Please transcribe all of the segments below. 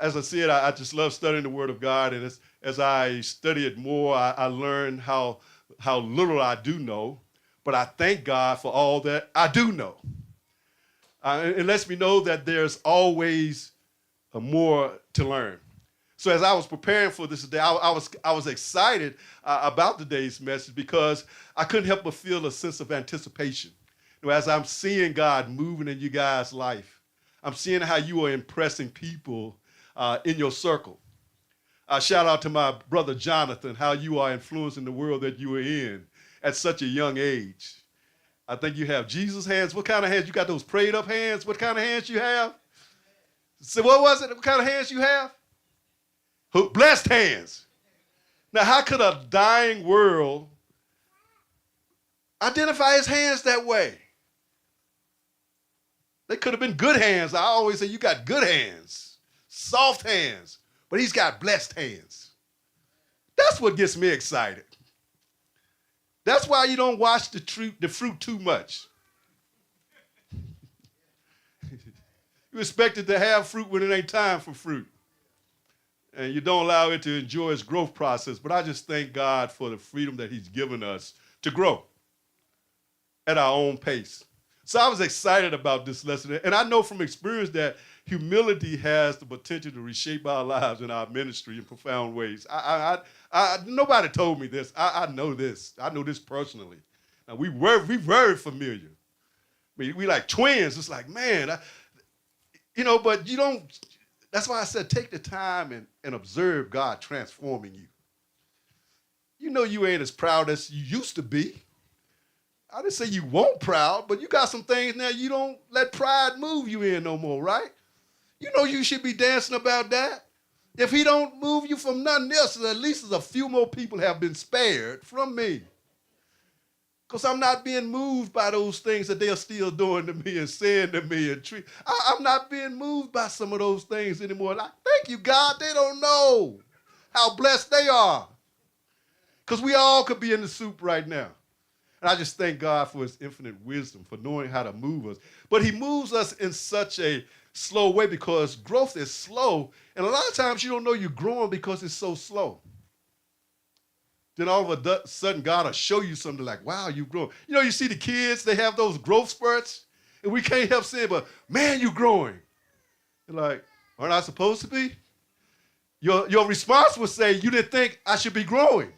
As I said, I just love studying the Word of God, and as I study it more, I learn how little I do know, but I thank God for all that I do know. It lets me know that there's always more to learn. So as I was preparing for this today, I was excited about today's message because I couldn't help but feel a sense of anticipation. As I'm seeing God moving in you guys' life, I'm seeing how you are impressing people in your circle. Shout out to my brother Jonathan, how you are influencing the world that you are in at such a young age. I think you have Jesus hands. What kind of hands? You got those prayed up hands? What kind of hands you have? So what was it? What kind of hands you have? Blessed hands. Now, how could a dying world identify his hands that way? They could have been good hands. I always say you got good hands, soft hands, but he's got blessed hands. That's what gets me excited. That's why you don't watch the fruit too much. You expect it to have fruit when it ain't time for fruit. And you don't allow it to enjoy its growth process. But I just thank God for the freedom that he's given us to grow at our own pace. So I was excited about this lesson. And I know from experience that humility has the potential to reshape our lives and our ministry in profound ways. Nobody told me this. I know this. I know this personally. Now, we very familiar. We like twins. It's like, man, but you don't. That's why I said take the time and observe God transforming you. You know you ain't as proud as you used to be. I didn't say you won't proud, but you got some things now you don't let pride move you in no more, right? You know you should be dancing about that. If he don't move you from nothing else, at least a few more people have been spared from me. Because I'm not being moved by those things that they're still doing to me and saying to me. I'm not being moved by some of those things anymore. Like, thank you, God. They don't know how blessed they are. Because we all could be in the soup right now. And I just thank God for his infinite wisdom, for knowing how to move us. But he moves us in such a slow way because growth is slow. And a lot of times you don't know you're growing because it's so slow. Then all of a sudden, God will show you something like, wow, you've grown. You see the kids, they have those growth spurts, and we can't help saying, but man, you're growing. You're like, aren't I supposed to be? Your response would say, you didn't think I should be growing.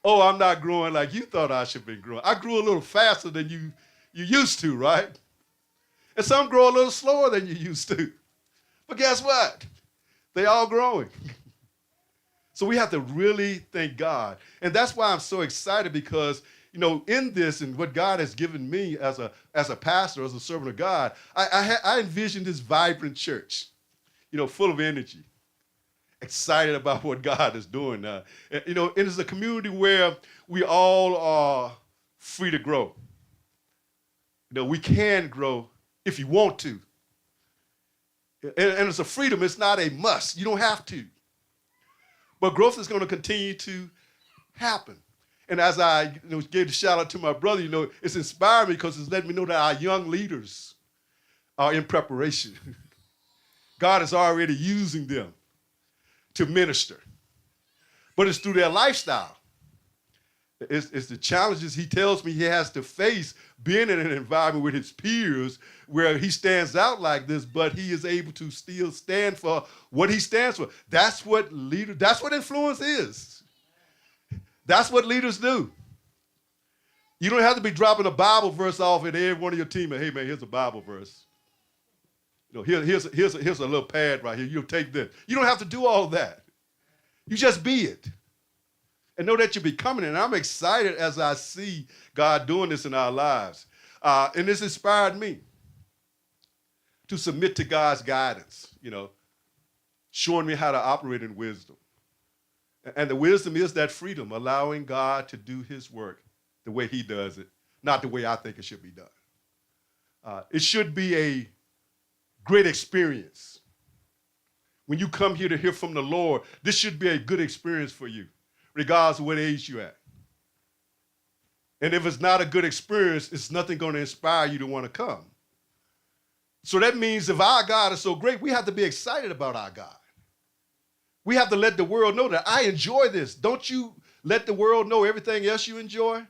Oh, I'm not growing like you thought I should be growing. I grew a little faster than you used to, right? And some grow a little slower than you used to. But guess what? They all growing. So we have to really thank God. And that's why I'm so excited because, in this and what God has given me as a pastor, as a servant of God, I envision this vibrant church, full of energy, excited about what God is doing now. And it's a community where we all are free to grow. We can grow if you want to. And it's a freedom. It's not a must. You don't have to. But growth is going to continue to happen. And as I gave the shout out to my brother, it's inspired me because it's letting me know that our young leaders are in preparation. God is already using them to minister. But it's through their lifestyle. It's the challenges he tells me he has to face being in an environment with his peers where he stands out like this, but he is able to still stand for what he stands for. That's what influence is. That's what leaders do. You don't have to be dropping a Bible verse off at every one of your teammates. Hey, man, here's a Bible verse. Here's a little pad right here. You'll take this. You don't have to do all that. You just be it. And know that you're becoming it. And I'm excited as I see God doing this in our lives. And this inspired me to submit to God's guidance, showing me how to operate in wisdom. And the wisdom is that freedom, allowing God to do his work the way he does it, not the way I think it should be done. It should be a great experience. When you come here to hear from the Lord, this should be a good experience for you, regardless of what age you're at. And if it's not a good experience, it's nothing going to inspire you to want to come. So that means if our God is so great, we have to be excited about our God. We have to let the world know that I enjoy this. Don't you let the world know everything else you enjoy?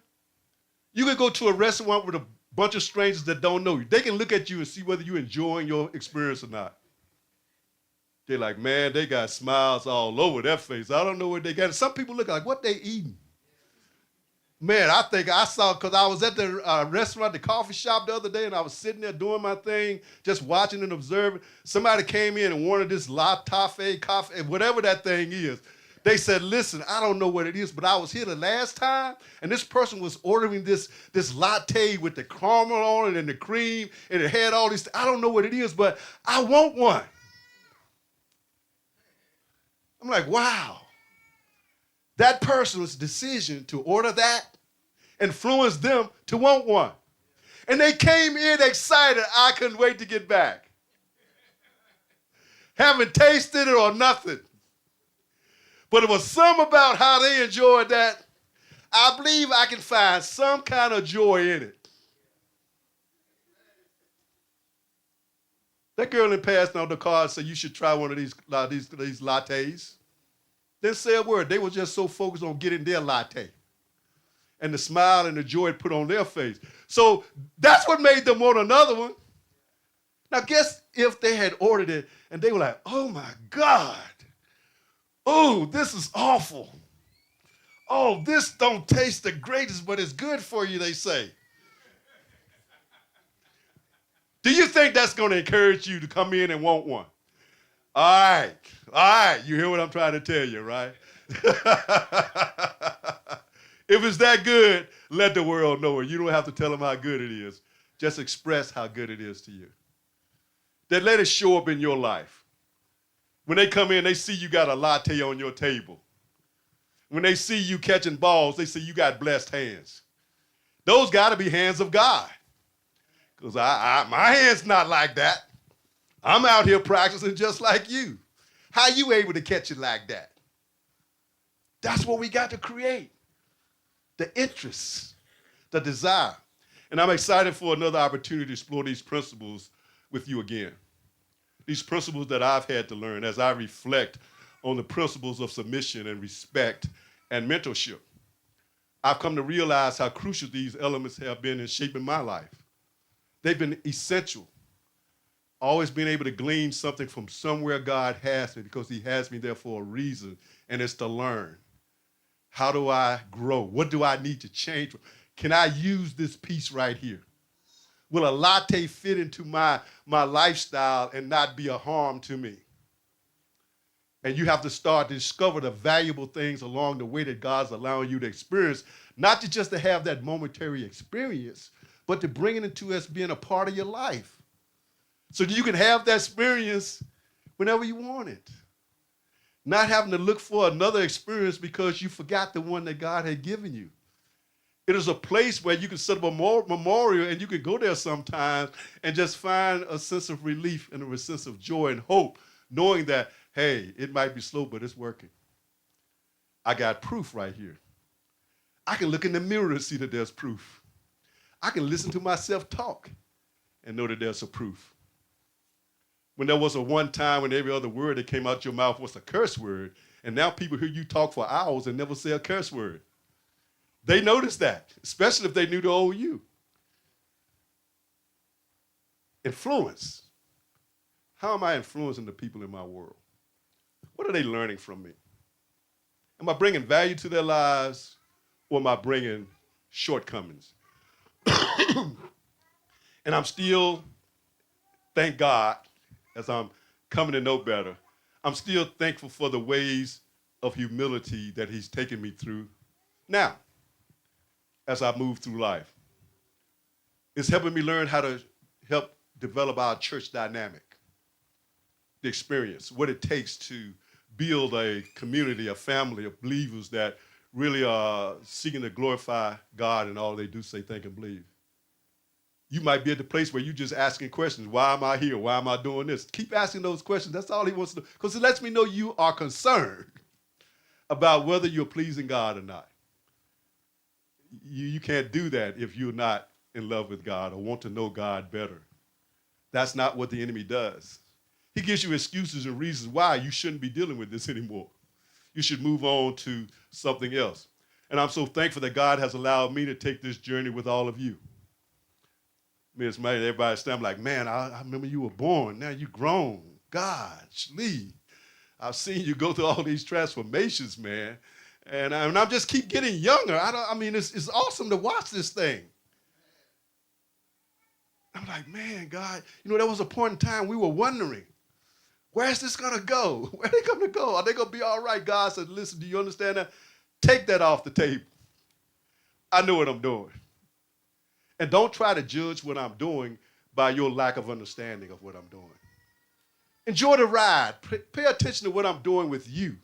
You can go to a restaurant with a bunch of strangers that don't know you. They can look at you and see whether you're enjoying your experience or not. They're like, man, they got smiles all over their face. I don't know what they got. Some people look like, what they eating? Man, I think I saw, because I was at the restaurant, the coffee shop the other day, and I was sitting there doing my thing, just watching and observing. Somebody came in and wanted this latte, coffee, whatever that thing is. They said, listen, I don't know what it is, but I was here the last time, and this person was ordering this latte with the caramel on it and the cream, and it had all these, I don't know what it is, but I want one. I'm like, wow. That person's decision to order that influenced them to want one. And they came in excited. I couldn't wait to get back. Haven't tasted it or nothing. But it was some about how they enjoyed that. I believe I can find some kind of joy in it. That girl in passing on the card said you should try one of these lattes. Didn't say a word. They were just so focused on getting their latte and the smile and the joy it put on their face. So that's what made them want another one. Now guess if they had ordered it and they were like, oh my God. Oh, this is awful. Oh, this don't taste the greatest, but it's good for you, they say. Do you think that's going to encourage you to come in and want one? All right, you hear what I'm trying to tell you, right? If it's that good, let the world know it. You don't have to tell them how good it is. Just express how good it is to you. Then let it show up in your life. When they come in, they see you got a latte on your table. When they see you catching balls, they see you got blessed hands. Those got to be hands of God. Because my hand's not like that. I'm out here practicing just like you. How you able to catch it like that? That's what we got to create. The interest, the desire. And I'm excited for another opportunity to explore these principles with you again. These principles that I've had to learn as I reflect on the principles of submission and respect and mentorship. I've come to realize how crucial these elements have been in shaping my life. They've been essential. Always being able to glean something from somewhere God has me because he has me there for a reason, and it's to learn. How do I grow? What do I need to change? Can I use this piece right here? Will a latte fit into my lifestyle and not be a harm to me? And you have to start to discover the valuable things along the way that God's allowing you to experience, not just to have that momentary experience, but to bring it into as being a part of your life. So that you can have that experience whenever you want it. Not having to look for another experience because you forgot the one that God had given you. It is a place where you can set up a memorial and you can go there sometimes and just find a sense of relief and a sense of joy and hope, knowing that, hey, it might be slow, but it's working. I got proof right here. I can look in the mirror and see that there's proof. I can listen to myself talk and know that there's a proof. When there was a one time when every other word that came out your mouth was a curse word, and now people hear you talk for hours and never say a curse word. They noticed that, especially if they knew the old you. Influence. How am I influencing the people in my world? What are they learning from me? Am I bringing value to their lives, or am I bringing shortcomings? And I'm still, thank God, as I'm coming to know better, I'm still thankful for the ways of humility that he's taken me through now as I move through life. It's helping me learn how to help develop our church dynamic, the experience, what it takes to build a community, a family of believers that really are seeking to glorify God in all they do, say, think, and believe. You might be at the place where you're just asking questions. Why am I here? Why am I doing this? Keep asking those questions. That's all he wants to do. Because it lets me know you are concerned about whether you're pleasing God or not. You can't do that if you're not in love with God or want to know God better. That's not what the enemy does. He gives you excuses and reasons why you shouldn't be dealing with this anymore. You should move on to something else. And I'm so thankful that God has allowed me to take this journey with all of you. Miss May, everybody stand like, man, I remember you were born. Now you grown. Gosh, Lee, I've seen you go through all these transformations, man. And I just keep getting younger. It's awesome to watch this thing. I'm like, man, God, there was a point in time we were wondering, where's this going to go? Where are they going to go? Are they going to be all right? God said, listen, do you understand that? Take that off the table. I know what I'm doing. And don't try to judge what I'm doing by your lack of understanding of what I'm doing. Enjoy the ride. Pay attention to what I'm doing with you.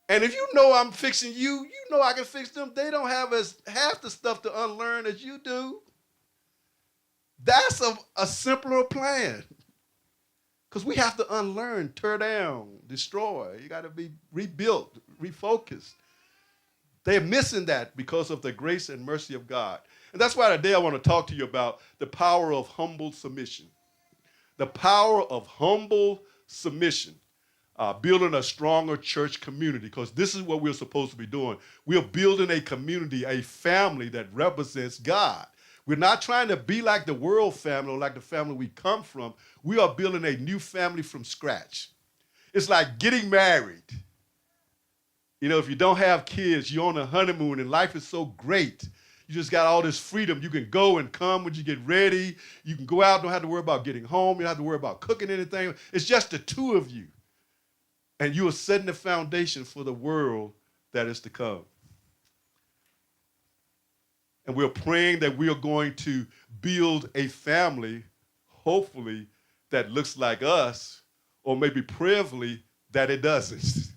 And if you know I'm fixing you, you know I can fix them. They don't have half the stuff to unlearn as you do. That's a simpler plan. Because we have to unlearn, tear down, destroy. You got to be rebuilt, refocused. They're missing that because of the grace and mercy of God. And that's why today I want to talk to you about the power of humble submission. The power of humble submission. Building a stronger church community, because this is what we're supposed to be doing. We're building a community, a family that represents God. We're not trying to be like the world family or like the family we come from. We are building a new family from scratch. It's like getting married. If you don't have kids, you're on a honeymoon and life is so great. You just got all this freedom. You can go and come when you get ready. You can go out, don't have to worry about getting home. You don't have to worry about cooking anything. It's just the two of you. And you are setting the foundation for the world that is to come. And we're praying that we are going to build a family, hopefully, that looks like us, or maybe prayerfully that it doesn't,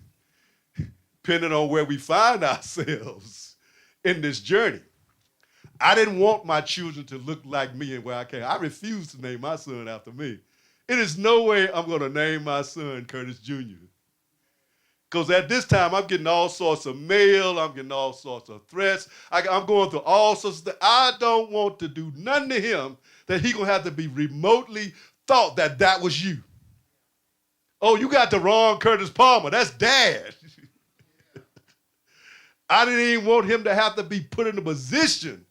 depending on where we find ourselves in this journey. I didn't want my children to look like me and where I came. I refused to name my son after me. It is no way I'm going to name my son Curtis Jr. Because at this time, I'm getting all sorts of mail. I'm getting all sorts of threats. I'm going through all sorts of things. I don't want to do nothing to him that he going to have to be remotely thought that was you. Oh, you got the wrong Curtis Palmer. That's Dad. I didn't even want him to have to be put in a position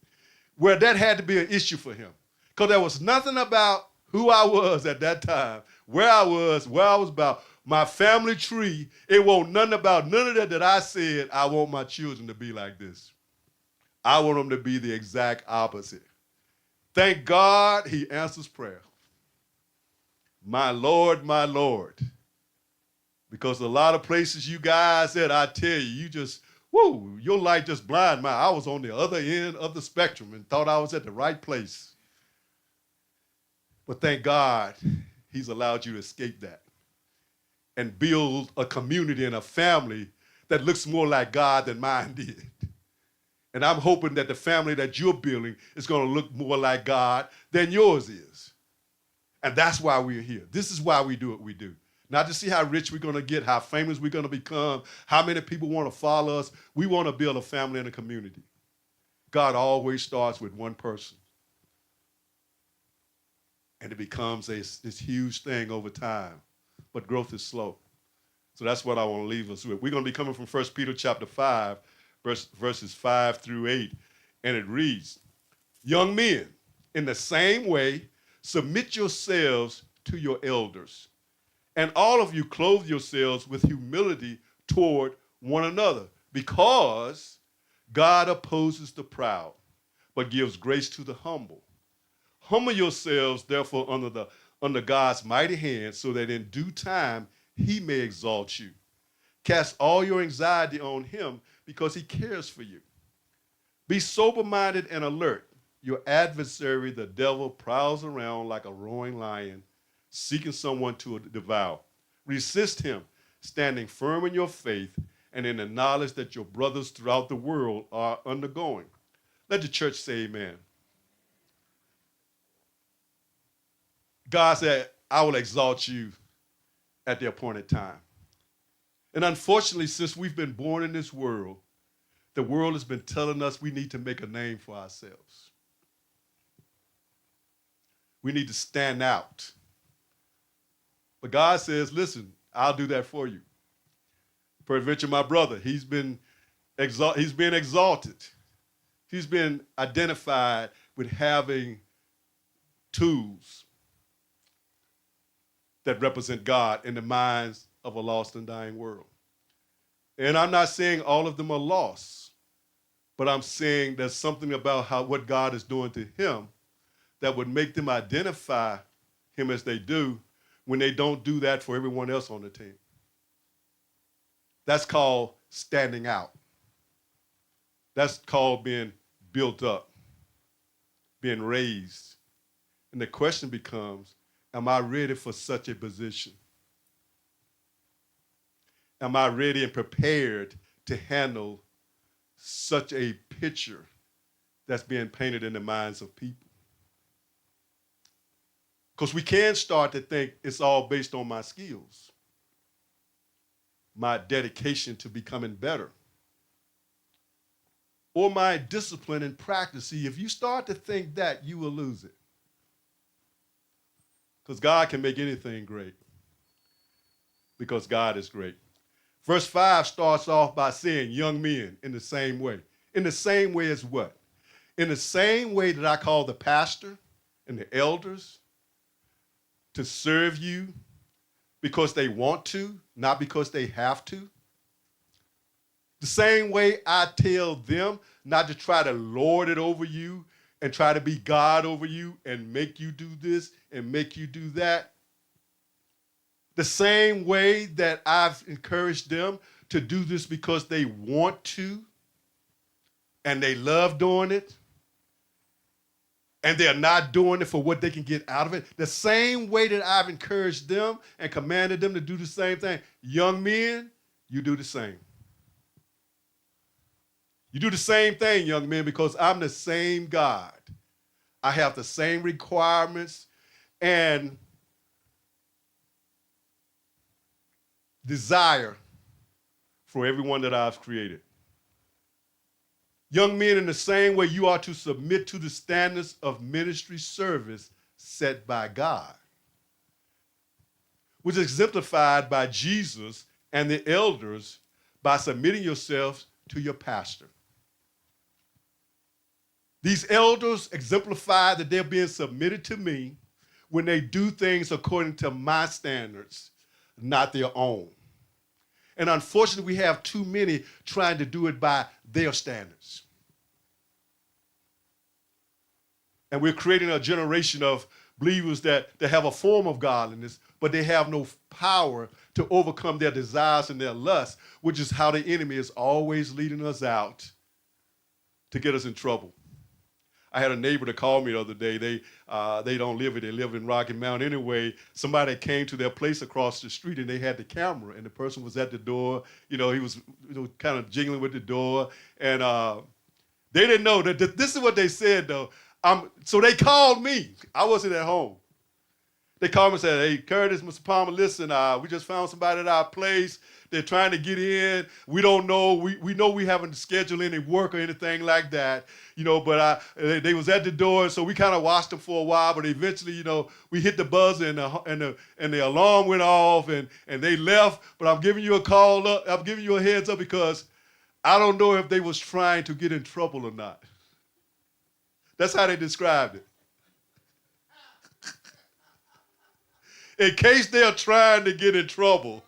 where that had to be an issue for him. Because there was nothing about who I was at that time, where I was about. My family tree, it won't nothing about none of that I said I want my children to be like this. I want them to be the exact opposite. Thank God he answers prayer. My Lord, my Lord. Because a lot of places you guys at, I tell you just, your light just blind mine. I was on the other end of the spectrum and thought I was at the right place. But thank God he's allowed you to escape that and build a community and a family that looks more like God than mine did. And I'm hoping that the family that you're building is going to look more like God than yours is. And that's why we're here. This is why we do what we do. Not to see how rich we're going to get, how famous we're going to become, how many people want to follow us. We want to build a family and a community. God always starts with one person. And it becomes this huge thing over time. But growth is slow. So that's what I want to leave us with. We're going to be coming from 1 Peter chapter 5, verses 5 through 8. And it reads, young men, in the same way, submit yourselves to your elders. And all of you clothe yourselves with humility toward one another, because God opposes the proud, but gives grace to the humble. Humble yourselves, therefore, under God's mighty hand, so that in due time he may exalt you. Cast all your anxiety on him, because he cares for you. Be sober-minded and alert. Your adversary, the devil, prowls around like a roaring lion, seeking someone to devour. Resist him, standing firm in your faith and in the knowledge that your brothers throughout the world are undergoing. Let the church say amen. God said, I will exalt you at the appointed time. And unfortunately, since we've been born in this world, the world has been telling us we need to make a name for ourselves. We need to stand out. But God says, listen, I'll do that for you. Peradventure, my brother, he's been exalted. He's been identified with having tools that represent God in the minds of a lost and dying world. And I'm not saying all of them are lost, but I'm saying there's something about what God is doing to him that would make them identify him as they do when they don't do that for everyone else on the team. That's called standing out. That's called being built up, being raised. And the question becomes, am I ready for such a position? Am I ready and prepared to handle such a picture that's being painted in the minds of people? Because we can start to think it's all based on my skills, my dedication to becoming better, or my discipline and practice. See, if you start to think that, you will lose it. Because God can make anything great. Because God is great. Verse 5 starts off by saying, young men, in the same way. In the same way as what? In the same way that I call the pastor and the elders to serve you because they want to, not because they have to. The same way I tell them not to try to lord it over you and try to be God over you and make you do this and make you do that. The same way that I've encouraged them to do this because they want to and they love doing it and they're not doing it for what they can get out of it. The same way that I've encouraged them and commanded them to do the same thing. Young men, you do the same. You do the same thing, young men, because I'm the same God. I have the same requirements and desire for everyone that I've created. Young men, in the same way, you are to submit to the standards of ministry service set by God, which is exemplified by Jesus and the elders by submitting yourselves to your pastor. These elders exemplify that they're being submitted to me when they do things according to my standards, not their own. And unfortunately, we have too many trying to do it by their standards. And we're creating a generation of believers that have a form of godliness, but they have no power to overcome their desires and their lusts, which is how the enemy is always leading us out to get us in trouble. I had a neighbor that called me the other day. They don't live here. They live in Rocky Mount anyway. Somebody came to their place across the street, and they had the camera, and the person was at the door. He was kind of jingling with the door, and they didn't know that this is what they said, though. So they called me. I wasn't at home. They called me and said, hey, Curtis, Mr. Palmer, listen, we just found somebody at our place. They're trying to get in. We don't know. We know we haven't scheduled any work or anything like that, but they was at the door, so we kind of watched them for a while, but eventually, we hit the buzzer and the alarm went off and they left. But I'm giving you a call up. I'm giving you a heads up because I don't know if they was trying to get in trouble or not. That's how they described it. In case they're trying to get in trouble,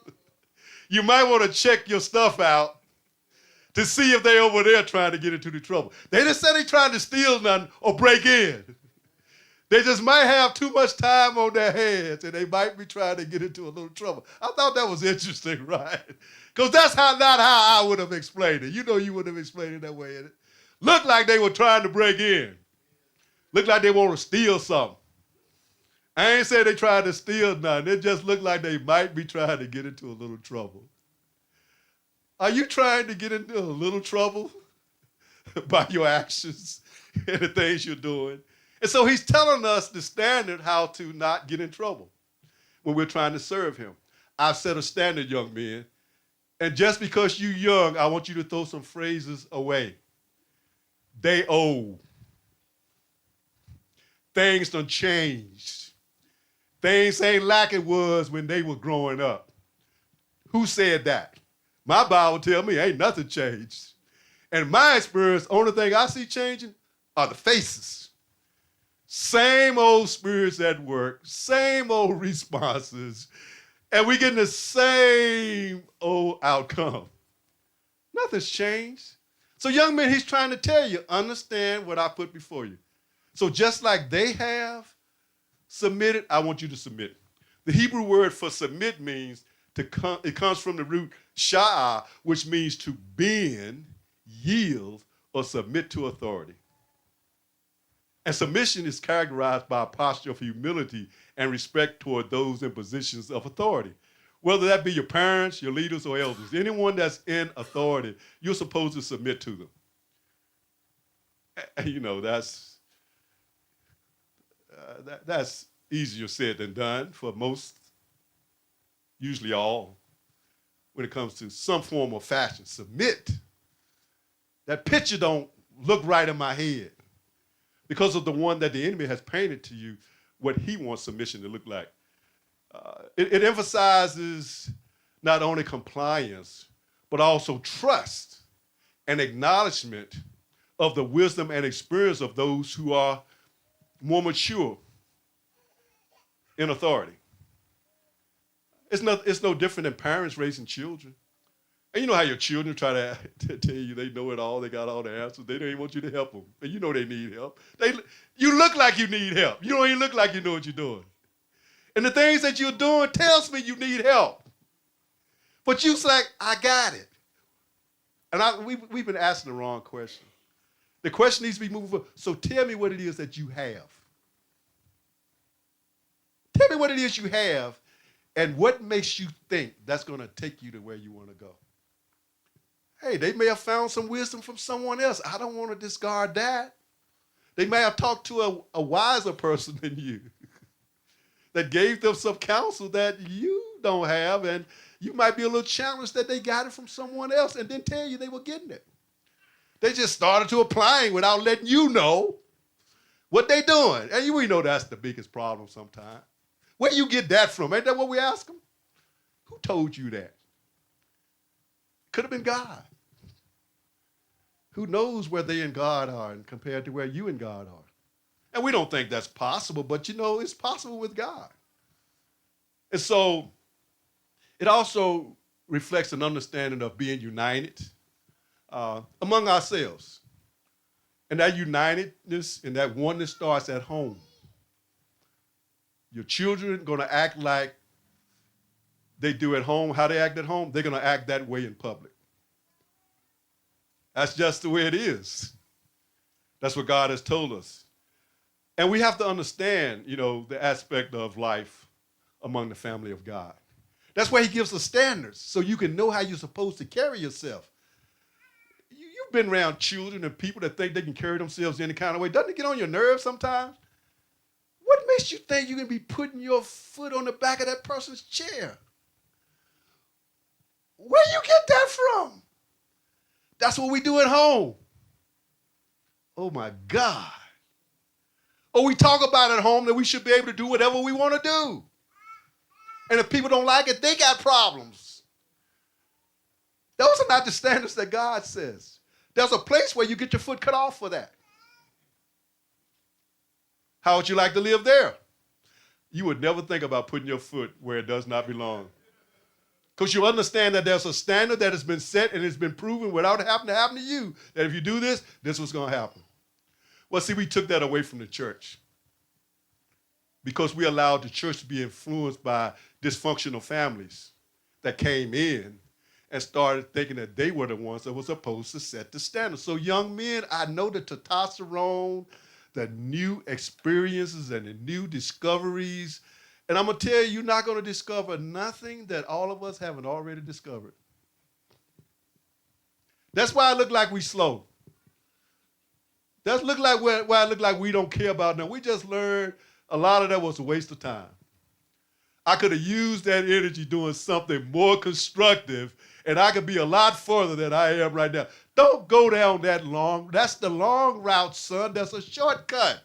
you might want to check your stuff out to see if they're over there trying to get into the trouble. They didn't say they're trying to steal nothing or break in. They just might have too much time on their hands, and they might be trying to get into a little trouble. I thought that was interesting, right? Because that's not how I would have explained it. You would have explained it that way. It looked like they were trying to break in. Looked like they want to steal something. I ain't saying they tried to steal nothing. It just looked like they might be trying to get into a little trouble. Are you trying to get into a little trouble by your actions and the things you're doing? And so he's telling us the standard how to not get in trouble when we're trying to serve him. I've set a standard, young men. And just because you're young, I want you to throw some phrases away. They old. Things done changed. Things ain't like it was when they were growing up. Who said that? My Bible tells me ain't nothing changed. And my experience, only thing I see changing are the faces. Same old spirits at work, same old responses, and we getting the same old outcome. Nothing's changed. So young men, he's trying to tell you, understand what I put before you. So just like they have submitted, I want you to submit. The Hebrew word for submit means it comes from the root sha'a, which means to bend, yield, or submit to authority. And submission is characterized by a posture of humility and respect toward those in positions of authority. Whether that be your parents, your leaders, or elders, anyone that's in authority, you're supposed to submit to them. And, you know, that's easier said than done for most, usually all, when it comes to some form of fashion. Submit. That picture don't look right in my head because of the one that the enemy has painted to you, what he wants submission to look like. It emphasizes not only compliance, but also trust and acknowledgement of the wisdom and experience of those who are more mature in authority. It's no different than parents raising children. And you know how your children try to tell you they know it all, they got all the answers. They don't even want you to help them. And you know they need help. You look like you need help. You don't even look like you know what you're doing. And the things that you're doing tells me you need help. But you say, I got it. And we've been asking the wrong question. The question needs to be moving forward. So tell me what it is that you have. Tell me what it is you have and what makes you think that's going to take you to where you want to go. Hey, they may have found some wisdom from someone else. I don't want to discard that. They may have talked to a wiser person than you that gave them some counsel that you don't have, and you might be a little challenged that they got it from someone else and didn't tell you they were getting it. They just started to applying without letting you know what they're doing. And we know that's the biggest problem sometimes. Where you get that from? Ain't that what we ask them? Who told you that? Could have been God. Who knows where they and God are and compared to where you and God are? And we don't think that's possible, but you know, it's possible with God. And so it also reflects an understanding of being united among ourselves. And that unitedness and that oneness starts at home. Your children are going to act like they do at home. How they act at home, they're going to act that way in public. That's just the way it is. That's what God has told us. And we have to understand, you know, the aspect of life among the family of God. That's why he gives us standards so you can know how you're supposed to carry yourself. You've been around children and people that think they can carry themselves any kind of way. Doesn't it get on your nerves sometimes? What makes you think you can be putting your foot on the back of that person's chair? Where you get that from? That's what we do at home. Oh my God. Or we talk about at home that we should be able to do whatever we want to do. And if people don't like it, they got problems. Those are not the standards that God says. There's a place where you get your foot cut off for that. How would you like to live there? You would never think about putting your foot where it does not belong. Because you understand that there's a standard that has been set and it's been proven without having to happen to you, that if you do this, this was going to happen. Well, see, we took that away from the church because we allowed the church to be influenced by dysfunctional families that came in and started thinking that they were the ones that were supposed to set the standard. So young men, I know the testosterone, the new experiences and the new discoveries, and I'm going to tell you, you're not going to discover nothing that all of us haven't already discovered. That's why it look like we slow. That's look like why it look like we don't care about them. We just learned a lot of that was a waste of time. I could have used that energy doing something more constructive, and I could be a lot further than I am right now. Don't go down that long. That's the long route, son. That's a shortcut.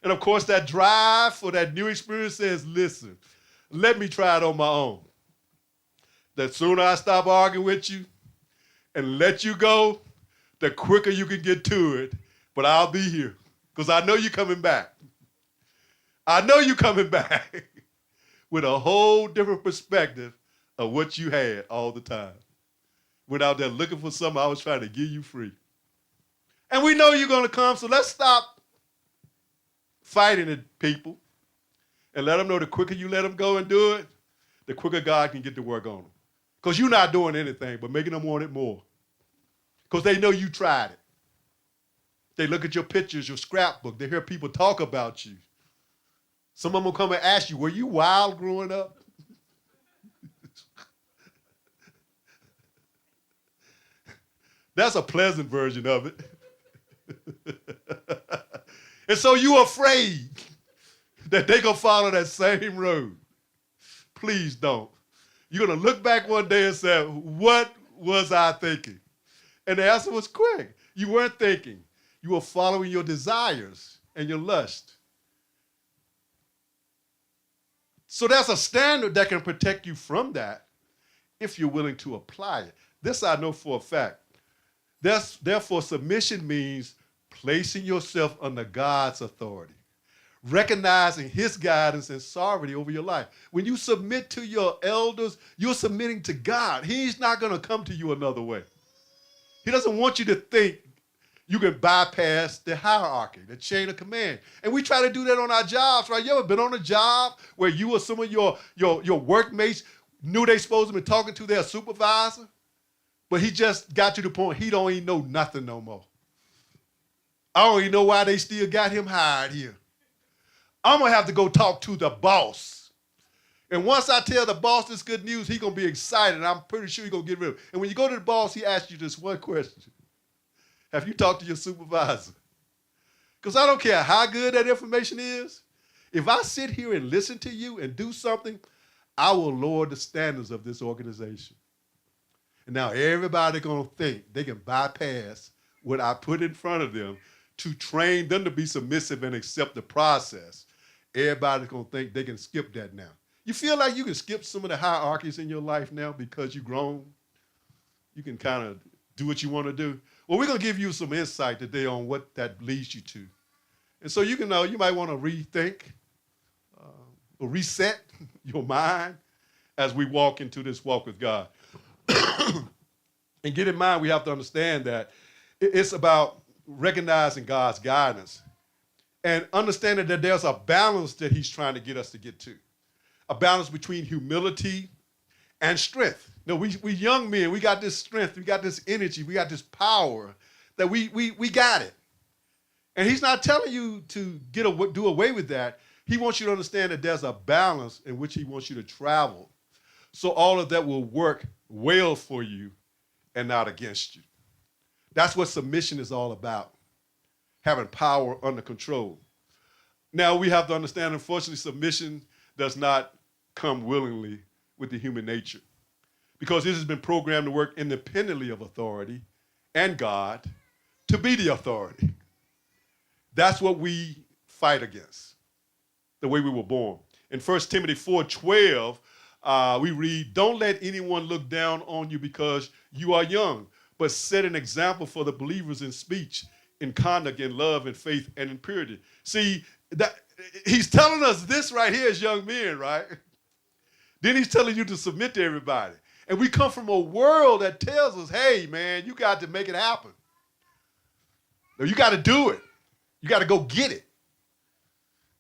And of course, that drive for that new experience says, listen, let me try it on my own. The sooner I stop arguing with you and let you go, the quicker you can get to it. But I'll be here because I know you're coming back. I know you're coming back with a whole different perspective of what you had all the time. Went out there looking for something I was trying to give you free. And we know you're going to come, so let's stop fighting it, people, and let them know the quicker you let them go and do it, the quicker God can get to work on them. Because you're not doing anything but making them want it more. Because they know you tried it. They look at your pictures, your scrapbook. They hear people talk about you. Some of them will come and ask you, were you wild growing up? That's a pleasant version of it. And so you're afraid that they're going to follow that same road. Please don't. You're going to look back one day and say, what was I thinking? And the answer was quick. You weren't thinking. You were following your desires and your lust. So there's a standard that can protect you from that if you're willing to apply it. This I know for a fact. Therefore, submission means placing yourself under God's authority, recognizing his guidance and sovereignty over your life. When you submit to your elders, you're submitting to God. He's not going to come to you another way. He doesn't want you to think you can bypass the hierarchy, the chain of command. And we try to do that on our jobs, right? You ever been on a job where you or some of your workmates knew they supposed to be talking to their supervisor, but he just got to the point he don't even know nothing no more. I don't even know why they still got him hired here. I'm going to have to go talk to the boss. And once I tell the boss this good news, he's going to be excited. I'm pretty sure he's going to get rid of it. And when you go to the boss, he asks you this one question. Have you talked to your supervisor? Because I don't care how good that information is. If I sit here and listen to you and do something, I will lower the standards of this organization. And now everybody's going to think they can bypass what I put in front of them to train them to be submissive and accept the process. Everybody's going to think they can skip that now. You feel like you can skip some of the hierarchies in your life now because you've grown? You can kind of do what you want to do? Well, we're going to give you some insight today on what that leads you to. And so you might want to rethink or reset your mind as we walk into this walk with God. And get in mind, we have to understand that it's about recognizing God's guidance and understanding that there's a balance that he's trying to get us to get to. A balance between humility and strength. We young men, we got this strength, we got this energy, we got this power that we got it. And he's not telling you to do away with that. He wants you to understand that there's a balance in which he wants you to travel. So all of that will work well for you and not against you. That's what submission is all about, having power under control. Now, we have to understand, unfortunately, submission does not come willingly with the human nature because this has been programmed to work independently of authority and God to be the authority. That's what we fight against, the way we were born. In 1 Timothy 4:12, we read, don't let anyone look down on you because you are young, but set an example for the believers in speech, in conduct, in love, in faith, and in purity. See, that he's telling us this right here as young men, right? Then he's telling you to submit to everybody. And we come from a world that tells us, hey, man, you got to make it happen. No, you got to do it. You got to go get it.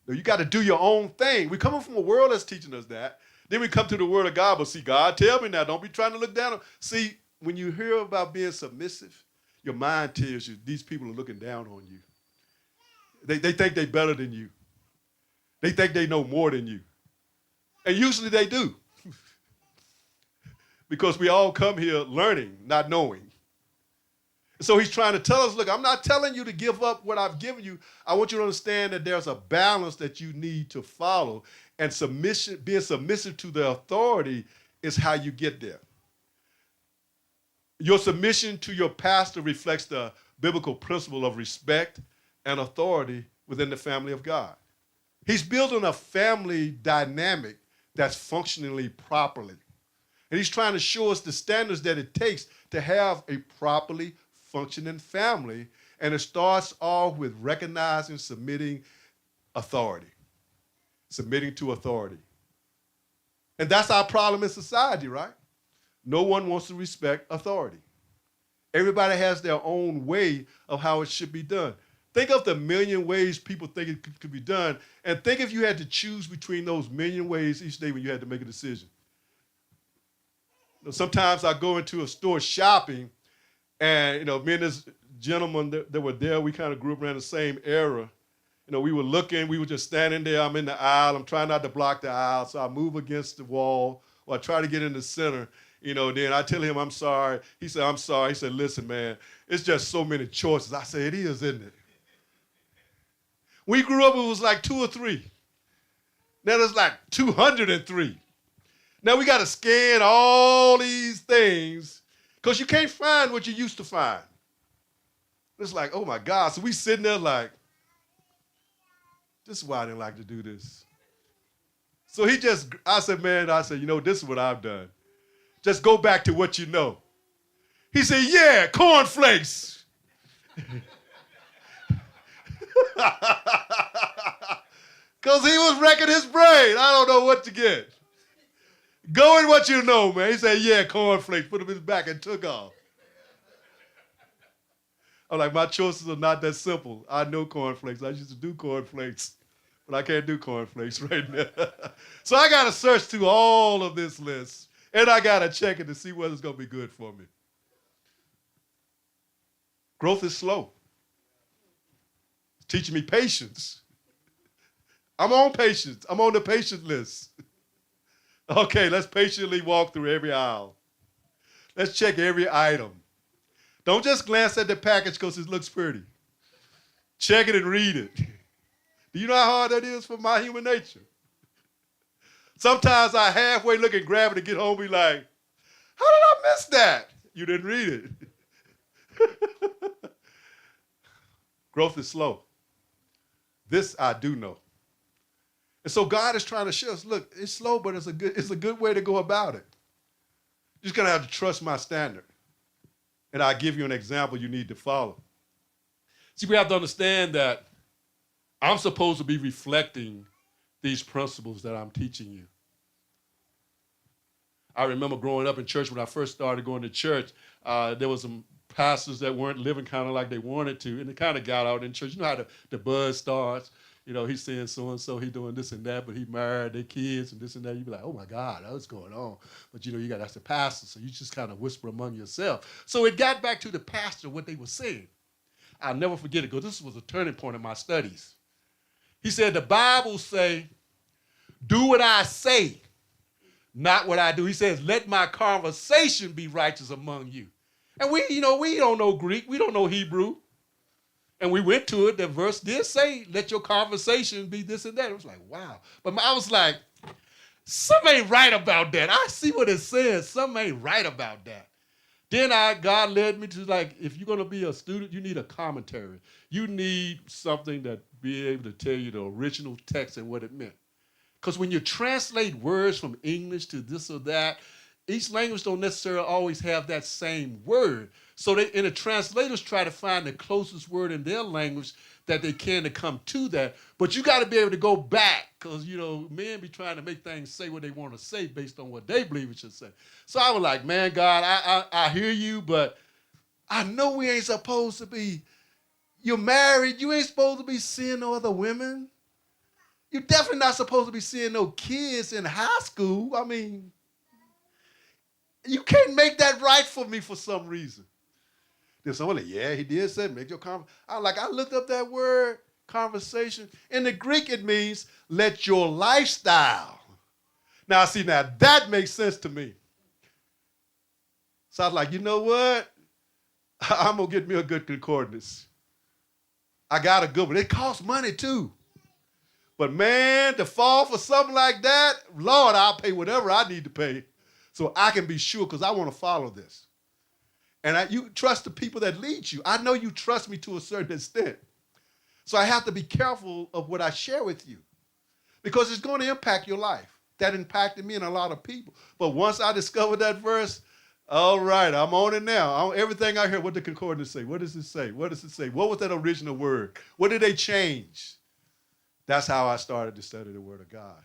No, you got to do your own thing. We're coming from a world that's teaching us that. Then we come to the word of God, but see, God, tell me now, don't be trying to look down. See, when you hear about being submissive, your mind tells you these people are looking down on you. They think they're better than you. They think they know more than you. And usually they do. Because we all come here learning, not knowing. So he's trying to tell us, look, I'm not telling you to give up what I've given you. I want you to understand that there's a balance that you need to follow. And submission, being submissive to the authority is how you get there. Your submission to your pastor reflects the biblical principle of respect and authority within the family of God. He's building a family dynamic that's functionally properly. And he's trying to show us the standards that it takes to have a properly functioning family. And it starts off with recognizing, submitting authority. Submitting to authority. And that's our problem in society, right? No one wants to respect authority. Everybody has their own way of how it should be done. Think of the million ways people think it could be done, and think if you had to choose between those million ways each day when you had to make a decision. Sometimes I go into a store shopping, and me and this gentleman that were there, we kind of grew up around the same era. We were looking, we were just standing there. I'm in the aisle. I'm trying not to block the aisle, so I move against the wall, or I try to get in the center. Then I tell him I'm sorry. He said, I'm sorry. He said, listen, man, it's just so many choices. I said, it is, isn't it? We grew up, it was like 2 or 3. Now there's like 203. Now we got to scan all these things because you can't find what you used to find. It's like, oh my God. So we sitting there like, this is why I didn't like to do this. So I said, this is what I've done. Just go back to what you know. He said, yeah, cornflakes. Because he was wrecking his brain. I don't know what to get. Go in what you know, man. He said, yeah, cornflakes. Put them in his back and took off. I'm like, my choices are not that simple. I know cornflakes. I used to do cornflakes, but I can't do cornflakes right now. So I got to search through all of this list, and I got to check it to see whether it's going to be good for me. Growth is slow. It's teaching me patience. I'm on patience. I'm on the patient list. Okay, let's patiently walk through every aisle. Let's check every item. Don't just glance at the package because it looks pretty. Check it and read it. Do you know how hard that is for my human nature? Sometimes I halfway look and grab it and get home and be like, how did I miss that? You didn't read it. Growth is slow. This I do know. And so God is trying to show us, look, it's slow, but it's a good way to go about it. You're just going to have to trust my standard. And I'll give you an example you need to follow. See, we have to understand that I'm supposed to be reflecting these principles that I'm teaching you. I remember growing up in church when I first started going to church, there was some pastors that weren't living kind of like they wanted to, and it kind of got out in church. You know how the buzz starts. He's saying so-and-so, he doing this and that, but he married, their kids and this and that. You be like, oh my God, what's going on? But that's the pastor, so you just kind of whisper among yourself. So it got back to the pastor, what they were saying. I'll never forget it, because this was a turning point in my studies. He said, the Bible say, do what I say, not what I do. He says, let my conversation be righteous among you. And we don't know Greek, we don't know Hebrew. And we went to it, the verse did say, let your conversation be this and that. It was like, wow. But I was like, something ain't right about that. I see what it says. Something ain't right about that. Then God led me to, like, if you're going to be a student, you need a commentary. You need something that be able to tell you the original text and what it meant. Because when you translate words from English to this or that, each language don't necessarily always have that same word. So the translators try to find the closest word in their language that they can to come to that. But you got to be able to go back because, men be trying to make things say what they want to say based on what they believe it should say. So I was like, man, God, I hear you, but I know we ain't supposed to be, you're married, you ain't supposed to be seeing no other women. You're definitely not supposed to be seeing no kids in high school. I mean, you can't make that right for me for some reason. Then someone like, yeah, he did say make your conversation. I looked up that word, conversation. In the Greek, it means let your lifestyle. Now that makes sense to me. So I was like, you know what? I'm going to get me a good concordance. I got a good one. It costs money too. But man, to fall for something like that, Lord, I'll pay whatever I need to pay so I can be sure because I want to follow this. And you trust the people that lead you. I know you trust me to a certain extent. So I have to be careful of what I share with you because it's going to impact your life. That impacted me and a lot of people. But once I discovered that verse, all right, I'm on it now. Everything I hear, what did the concordance say? What does it say? What does it say? What was that original word? What did they change? That's how I started to study the Word of God.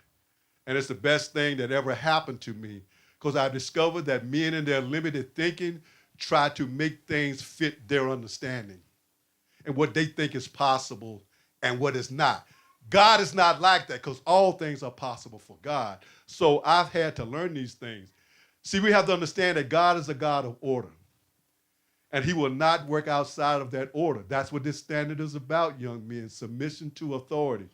And it's the best thing that ever happened to me because I discovered that men in their limited thinking try to make things fit their understanding and what they think is possible and what is not. God is not like that because all things are possible for God. So I've had to learn these things. See, we have to understand that God is a God of order. And he will not work outside of that order. That's what this standard is about, young men, submission to authority.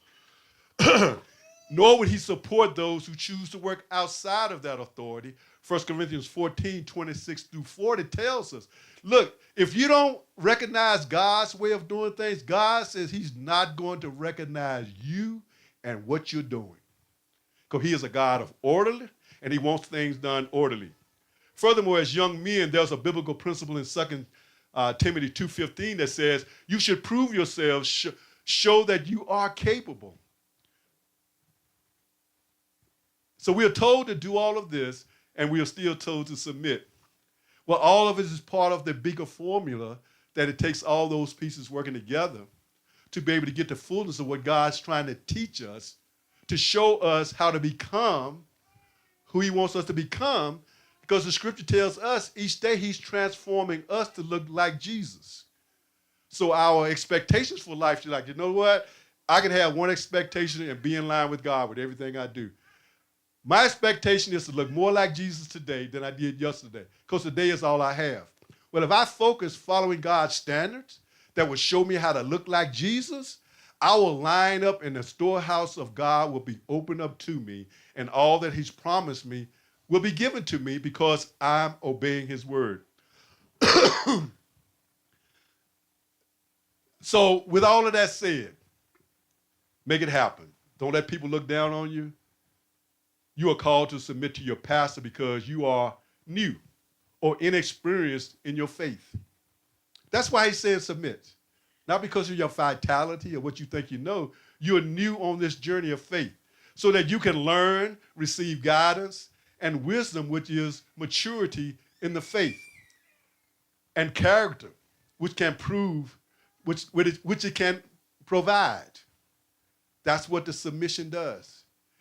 Nor would he support those who choose to work outside of that authority. 1 Corinthians 14, 26 through 40 tells us, look, if you don't recognize God's way of doing things, God says he's not going to recognize you and what you're doing. Because he is a God of orderly, and he wants things done orderly. Furthermore, as young men, there's a biblical principle in 2 Timothy 2:15 that says, you should prove yourselves, show that you are capable. So we are told to do all of this, and we are still told to submit. Well, all of it is part of the bigger formula that it takes all those pieces working together to be able to get the fullness of what God's trying to teach us, to show us how to become who he wants us to become, because the scripture tells us each day he's transforming us to look like Jesus. So our expectations for life should you know what? I can have one expectation and be in line with God with everything I do. My expectation is to look more like Jesus today than I did yesterday, because today is all I have. Well, if I focus following God's standards that will show me how to look like Jesus, I will line up and the storehouse of God will be opened up to me, and all that he's promised me will be given to me because I'm obeying his word. So with all of that said, make it happen. Don't let people look down on you. You are called to submit to your pastor because you are new or inexperienced in your faith. That's why he says submit. Not because of your vitality or what you think you know. You're new on this journey of faith so that you can learn, receive guidance, and wisdom, which is maturity in the faith, and character, which can prove, which it can provide. That's what the submission does.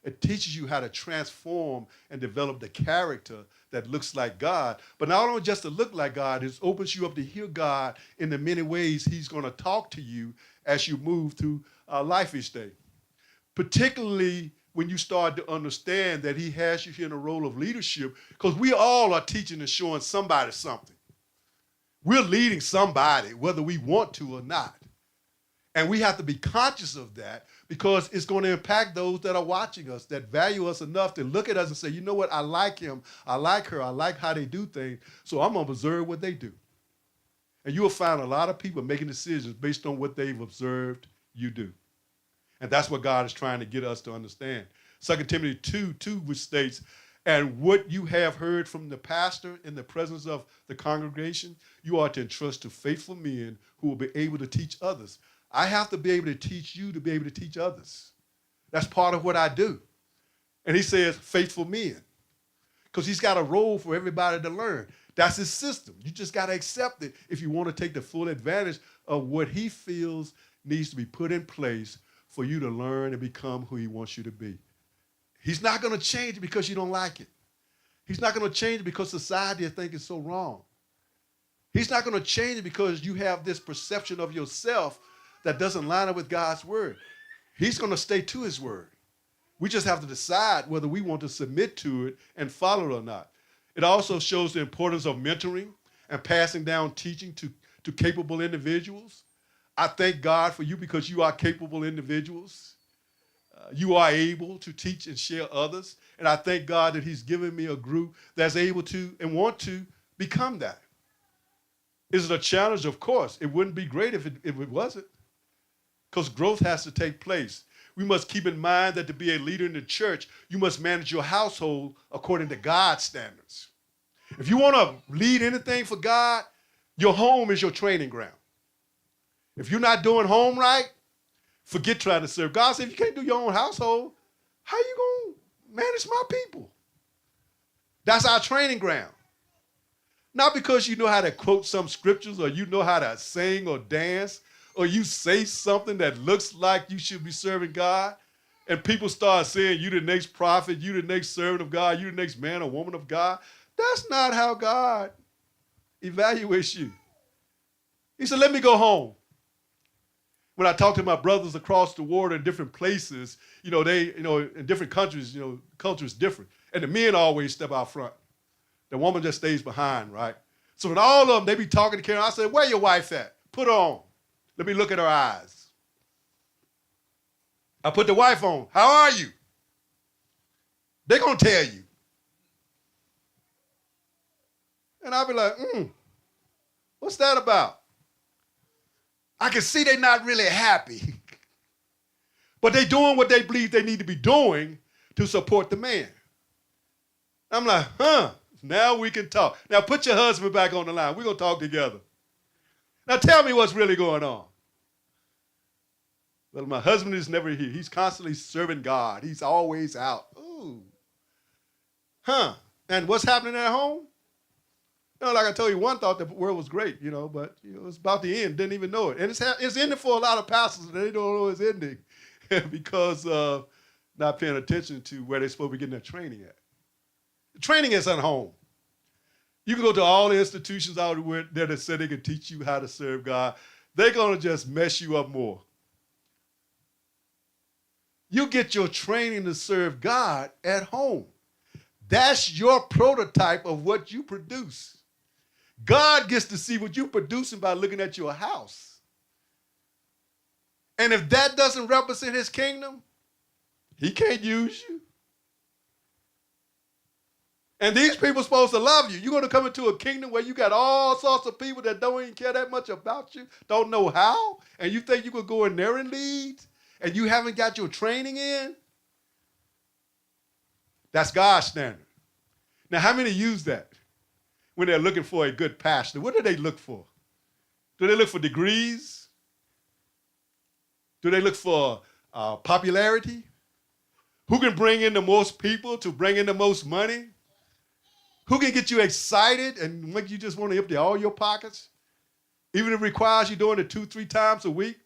It teaches you how to transform and develop the character that looks like God. But not only just to look like God, it opens you up to hear God in the many ways he's going to talk to you as you move through life each day. Particularly when you start to understand that he has you here in a role of leadership, because we all are teaching and showing somebody something. We're leading somebody, whether we want to or not. And we have to be conscious of that because it's going to impact those that are watching us, that value us enough to look at us and say, you know what, I like him, I like her, I like how they do things, so I'm going to observe what they do. And you will find a lot of people making decisions based on what they've observed you do. And that's what God is trying to get us to understand. 2 Timothy 2:2, which states, and what you have heard from the pastor in the presence of the congregation, you are to entrust to faithful men who will be able to teach others. I have to be able to teach you to be able to teach others. That's part of what I do. And he says faithful men, because he's got a role for everybody to learn. That's his system. You just got to accept it if you want to take the full advantage of what he feels needs to be put in place for you to learn and become who he wants you to be. He's not going to change it because you don't like it. He's not going to change it because society thinks it's so wrong. He's not going to change it because you have this perception of yourself that doesn't line up with God's word. He's going to stay to his word. We just have to decide whether we want to submit to it and follow it or not. It also shows the importance of mentoring and passing down teaching to capable individuals. I thank God for you because you are capable individuals. You are able to teach and share others. And I thank God that he's given me a group that's able to and want to become that. Is it a challenge? Of course. It wouldn't be great if it wasn't. Because growth has to take place. We must keep in mind that to be a leader in the church, you must manage your household according to God's standards. If you want to lead anything for God, your home is your training ground. If you're not doing home right, forget trying to serve. God said, if you can't do your own household, how you going to manage my people? That's our training ground. Not because you know how to quote some scriptures or you know how to sing or dance or you say something that looks like you should be serving God and people start saying you the next prophet, you the next servant of God, you the next man or woman of God. That's not how God evaluates you. He said, let me go home. When I talk to my brothers across the water in different places, in different countries, culture is different. And the men always step out front. The woman just stays behind, right? So when all of them, they be talking to Karen, I say, where your wife at? Put her on. Let me look at her eyes. I put the wife on. How are you? They're going to tell you. And I'll be like, what's that about? I can see they're not really happy. But they're doing what they believe they need to be doing to support the man. I'm like, now we can talk. Now put your husband back on the line. We're going to talk together. Now tell me what's really going on. Well, my husband is never here. He's constantly serving God. He's always out. Ooh. And what's happening at home? Like I told you, one thought the world was great, but it's about to end. Didn't even know it. And it's ending for a lot of pastors. They don't know it's ending because of not paying attention to where they're supposed to be getting their training at. The training is at home. You can go to all the institutions out there that say they can teach you how to serve God. They're going to just mess you up more. You get your training to serve God at home. That's your prototype of what you produce. God gets to see what you're producing by looking at your house. And if that doesn't represent his kingdom, he can't use you. And these people are supposed to love you. You're going to come into a kingdom where you got all sorts of people that don't even care that much about you, don't know how, and you think you could go in there and lead, and you haven't got your training in? That's God's standard. Now, how many use that when they're looking for a good pastor? What do they look for? Do they look for degrees? Do they look for popularity? Who can bring in the most people to bring in the most money? Who can get you excited and make you just want to empty all your pockets? Even if it requires you doing it 2-3 times a week,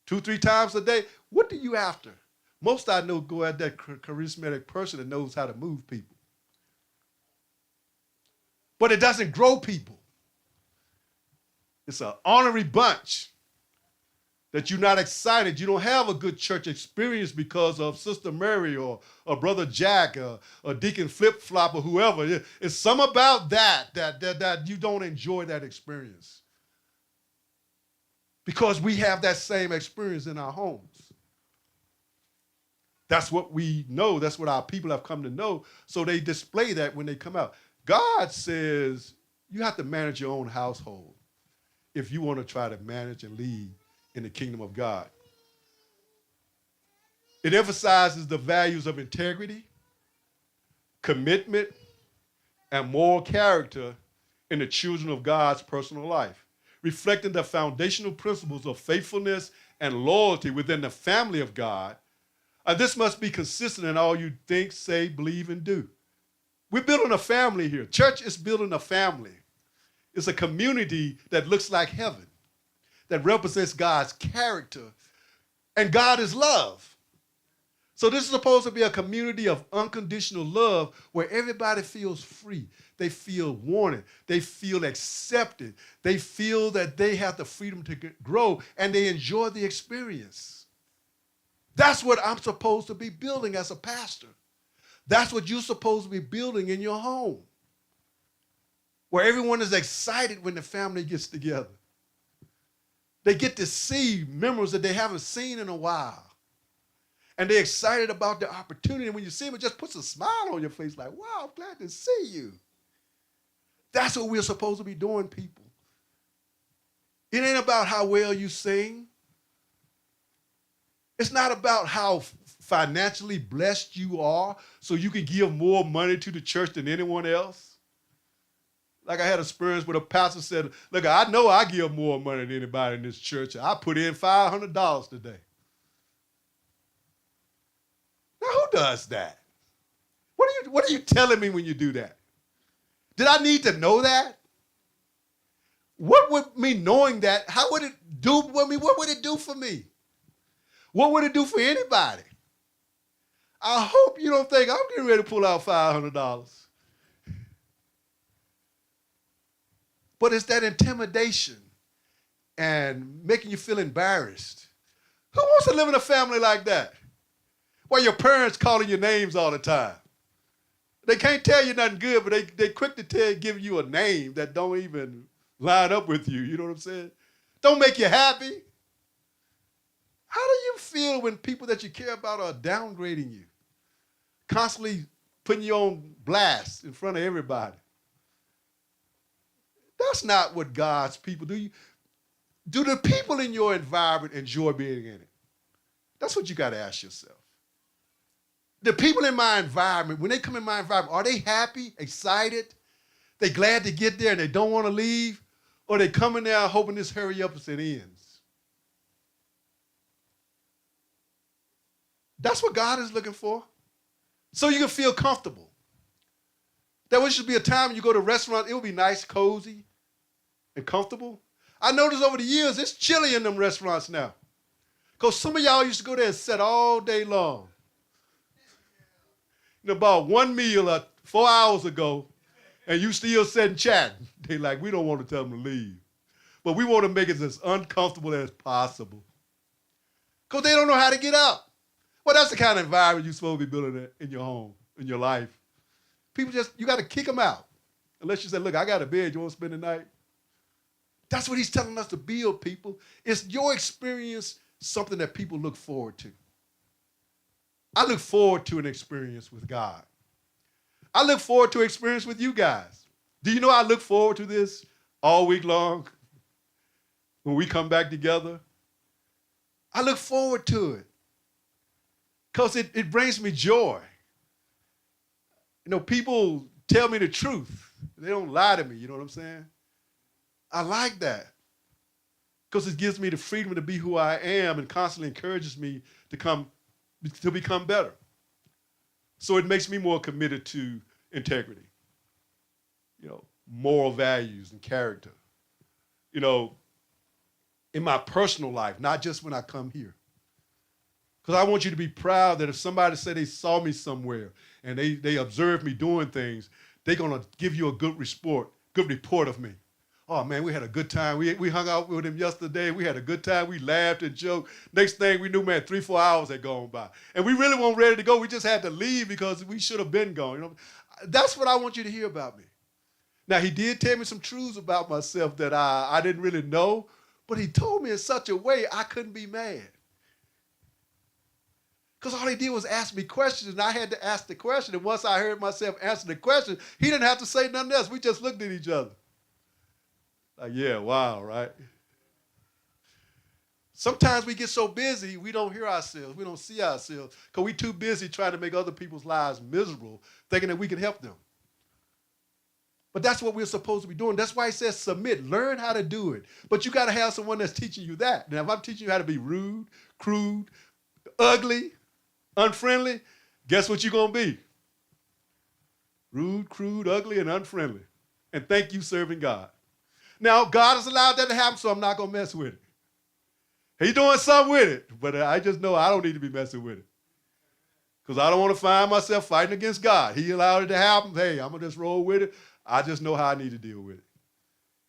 2-3 times a day. What do you after? Most I know go at that charismatic person that knows how to move people. But it doesn't grow people. It's an ornery bunch that you're not excited. You don't have a good church experience because of Sister Mary or Brother Jack or Deacon Flip Flop or whoever. It's some about that you don't enjoy that experience. Because we have that same experience in our homes. That's what we know. That's what our people have come to know. So they display that when they come out. God says you have to manage your own household if you want to try to manage and lead in the kingdom of God. It emphasizes the values of integrity, commitment, and moral character in the children of God's personal life, reflecting the foundational principles of faithfulness and loyalty within the family of God. This must be consistent in all you think, say, believe, and do. We're building a family here. Church is building a family. It's a community that looks like heaven, that represents God's character. And God is love. So this is supposed to be a community of unconditional love where everybody feels free. They feel wanted. They feel accepted. They feel that they have the freedom to grow, and they enjoy the experience. That's what I'm supposed to be building as a pastor. That's what you're supposed to be building in your home, where everyone is excited when the family gets together. They get to see members that they haven't seen in a while. And they're excited about the opportunity. And when you see them, it just puts a smile on your face like, wow, I'm glad to see you. That's what we're supposed to be doing, people. It ain't about how well you sing. It's not about how financially blessed you are so you can give more money to the church than anyone else. Like I had experience where a pastor said, look, I know I give more money than anybody in this church. I put in $500 today. Who does that? What are you telling me when you do that? Did I need to know that? What would me knowing that, how would it do with me? What would it do for me? What would it do for anybody? I hope you don't think I'm getting ready to pull out $500. But it's that intimidation and making you feel embarrassed. Who wants to live in a family like that? Where your parents calling your names all the time. They can't tell you nothing good, but they quick to give you a name that don't even line up with you. You know what I'm saying? Don't make you happy. How do you feel when people that you care about are downgrading you? Constantly putting you on blast in front of everybody. That's not what God's people do. Do the people in your environment enjoy being in it? That's what you got to ask yourself. The people in my environment, when they come in my environment, are they happy, excited? They glad to get there and they don't want to leave? Or they come in there hoping this hurry up as it ends? That's what God is looking for. So you can feel comfortable. There should be a time when you go to a restaurant, it will be nice, cozy, and comfortable. I noticed over the years, it's chilly in them restaurants now. Because some of y'all used to go there and sit all day long. You know, about one meal 4 hours ago, and you still sitting chatting. They like, we don't want to tell them to leave. But we want to make it as uncomfortable as possible. Because they don't know how to get up. Well, that's the kind of environment you're supposed to be building in your home, in your life. People you got to kick them out. Unless you say, look, I got a bed, you want to spend the night? That's what he's telling us to build, people. Is your experience something that people look forward to? I look forward to an experience with God. I look forward to an experience with you guys. Do you know I look forward to this all week long when we come back together? I look forward to it because it brings me joy. You know, people tell me the truth. They don't lie to me, you know what I'm saying? I like that because it gives me the freedom to be who I am and constantly encourages me to become better. So it makes me more committed to integrity, you know, moral values and character, you know, in my personal life, not just when I come here. Because I want you to be proud that if somebody said they saw me somewhere and they observed me doing things, they're going to give you a good report of me. Oh, man, we had a good time. We hung out with him yesterday. We had a good time. We laughed and joked. Next thing we knew, man, 3-4 hours had gone by. And we really weren't ready to go. We just had to leave because we should have been gone. You know? That's what I want you to hear about me. Now, he did tell me some truths about myself that I didn't really know, but he told me in such a way I couldn't be mad. Because all he did was ask me questions, and I had to ask the question. And once I heard myself answer the question, he didn't have to say nothing else. We just looked at each other. Like, yeah, wow, right? Sometimes we get so busy, we don't hear ourselves. We don't see ourselves because we're too busy trying to make other people's lives miserable, thinking that we can help them. But that's what we're supposed to be doing. That's why he says submit. Learn how to do it. But you got to have someone that's teaching you that. Now, if I'm teaching you how to be rude, crude, ugly, unfriendly, guess what you're going to be? Rude, crude, ugly, and unfriendly. And think you serving God. Now, God has allowed that to happen, so I'm not going to mess with it. He's doing something with it, but I just know I don't need to be messing with it. Because I don't want to find myself fighting against God. He allowed it to happen. Hey, I'm going to just roll with it. I just know how I need to deal with it.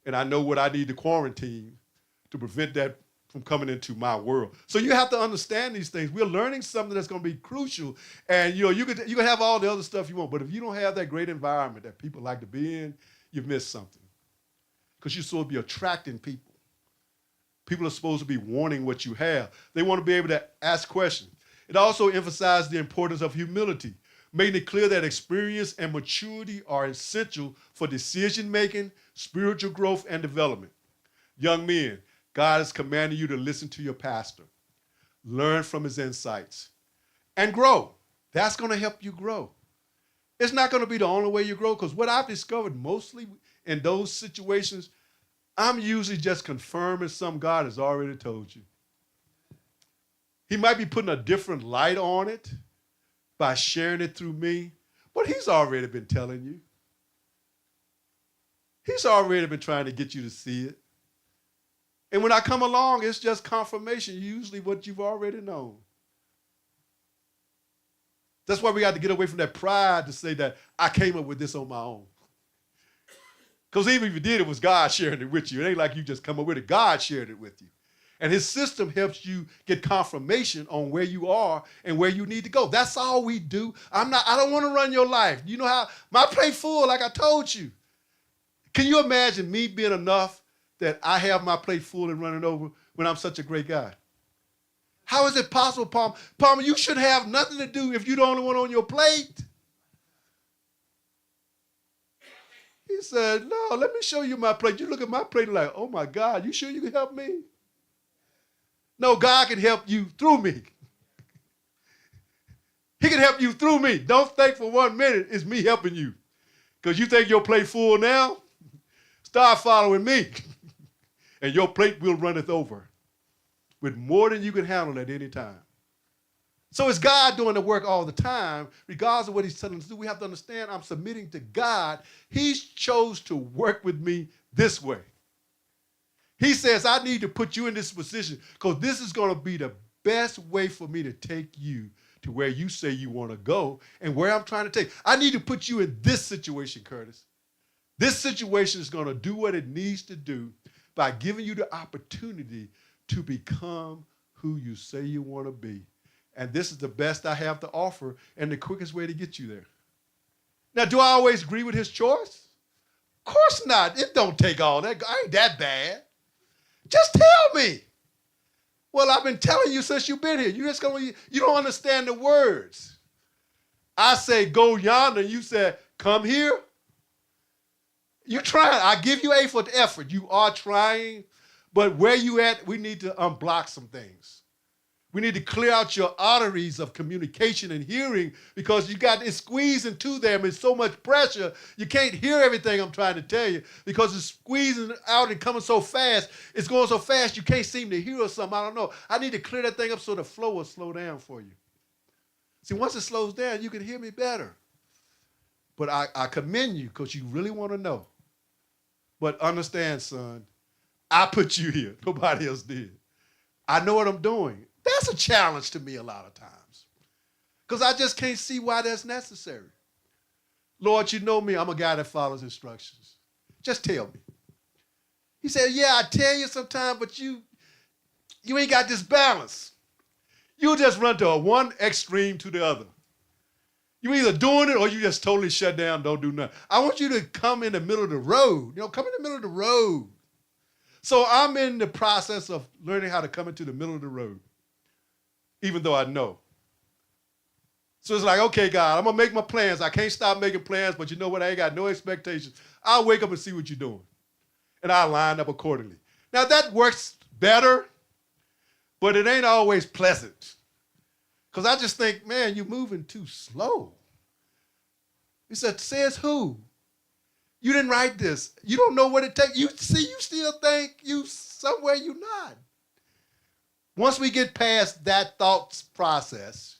And I know what I need to quarantine to prevent that from coming into my world. So you have to understand these things. We're learning something that's going to be crucial. And you can have all the other stuff you want, but if you don't have that great environment that people like to be in, you've missed something. Because you're supposed to be attracting people. People are supposed to be wanting what you have. They want to be able to ask questions. It also emphasizes the importance of humility, making it clear that experience and maturity are essential for decision-making, spiritual growth, and development. Young men, God is commanding you to listen to your pastor, learn from his insights, and grow. That's going to help you grow. It's not going to be the only way you grow, because what I've discovered mostly in those situations, I'm usually just confirming something God has already told you. He might be putting a different light on it, by sharing it through me, but he's already been telling you. He's already been trying to get you to see it. And when I come along, it's just confirmation, usually what you've already known. That's why we got to get away from that pride to say that I came up with this on my own. Because even if you did, it was God sharing it with you. It ain't like you just come up with it. God shared it with you. And his system helps you get confirmation on where you are and where you need to go. That's all we do. I don't want to run your life. You know how my plate full, like I told you. Can you imagine me being enough that I have my plate full and running over when I'm such a great guy? How is it possible, Palmer? Palmer, you should have nothing to do if you're the only one on your plate. He said, no, let me show you my plate. You look at my plate like, oh my God, you sure you can help me? No, God can help you through me. He can help you through me. Don't think for 1 minute it's me helping you. Because you think your plate full now? Start following me. And your plate will runneth over with more than you can handle at any time. So it's God doing the work all the time, regardless of what he's telling us to do. We have to understand I'm submitting to God. He's chose to work with me this way. He says, I need to put you in this position because this is going to be the best way for me to take you to where you say you want to go and where I'm trying to take. I need to put you in this situation, Curtis. This situation is going to do what it needs to do by giving you the opportunity to become who you say you want to be. And this is the best I have to offer and the quickest way to get you there. Now, do I always agree with his choice? Of course not. It don't take all that. I ain't that bad. Just tell me. Well, I've been telling you since you've been here. You don't understand the words. I say, go yonder. You said, come here. You're trying. I give you A for the effort. You are trying. But where you at, we need to unblock some things. We need to clear out your arteries of communication and hearing because you got it squeezing to them. It's so much pressure. You can't hear everything I'm trying to tell you because it's squeezing out and coming so fast. It's going so fast you can't seem to hear or something. I don't know. I need to clear that thing up so the flow will slow down for you. See, once it slows down, you can hear me better. But I commend you because you really want to know. But understand, son, I put you here. Nobody else did. I know what I'm doing. That's a challenge to me a lot of times because I just can't see why that's necessary. Lord, you know me. I'm a guy that follows instructions. Just tell me. He said, yeah, I tell you sometimes, but you ain't got this balance. You just run to one extreme to the other. You either doing it or you just totally shut down, don't do nothing. I want you to come in the middle of the road. Come in the middle of the road. So I'm in the process of learning how to come into the middle of the road, even though I know. So it's like, okay, God, I'm going to make my plans. I can't stop making plans, but you know what? I ain't got no expectations. I'll wake up and see what you're doing, and I'll line up accordingly. Now, that works better, but it ain't always pleasant because I just think, man, you're moving too slow. He said, says who? You didn't write this. You don't know what it takes. You still think you somewhere you're not. Once we get past that thought process,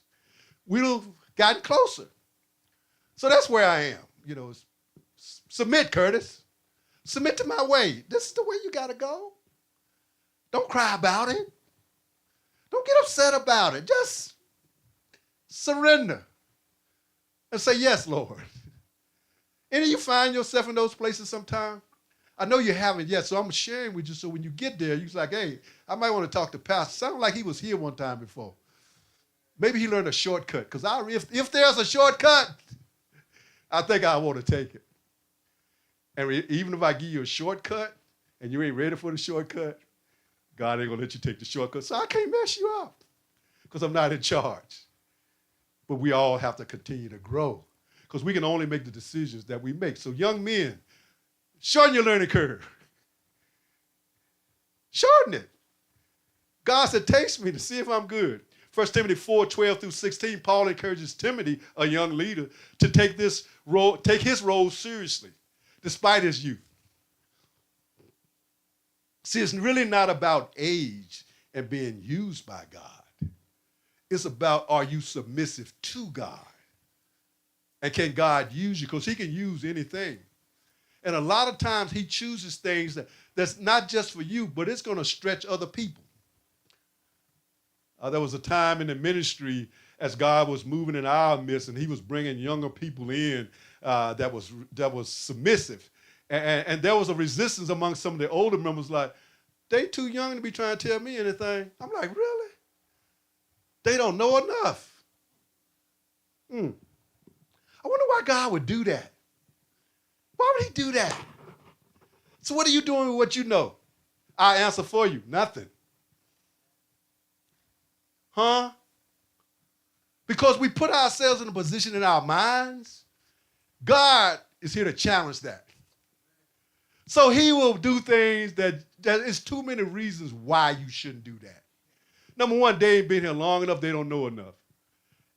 we'll gotten closer. So that's where I am. Submit, Curtis. Submit to my way. This is the way you got to go. Don't cry about it. Don't get upset about it. Just surrender and say, yes, Lord. Any of you find yourself in those places sometime? I know you haven't yet, so I'm sharing with you so when you get there, you're like, hey, I might want to talk to Pastor. Sounded like he was here one time before. Maybe he learned a shortcut, because if there's a shortcut, I think I want to take it. And even if I give you a shortcut and you ain't ready for the shortcut, God ain't going to let you take the shortcut. So I can't mess you up because I'm not in charge. But we all have to continue to grow because we can only make the decisions that we make. So young men, shorten your learning curve. Shorten it. God said, taste me to see if I'm good. 1 Timothy 4:12-16, Paul encourages Timothy, a young leader, to take his role seriously, despite his youth. See, it's really not about age and being used by God. It's about, are you submissive to God? And can God use you? Because he can use anything. And a lot of times he chooses things that's not just for you, but it's going to stretch other people. There was a time in the ministry as God was moving in our midst, and he was bringing younger people in that was submissive. And there was a resistance among some of the older members, like, they too young to be trying to tell me anything. I'm like, really? They don't know enough. I wonder why God would do that. Why would he do that? So what are you doing with what you know? I answer for you, nothing. Huh? Because we put ourselves in a position in our minds. God is here to challenge that. So he will do things that is too many reasons why you shouldn't do that. Number one, they ain't been here long enough, they don't know enough.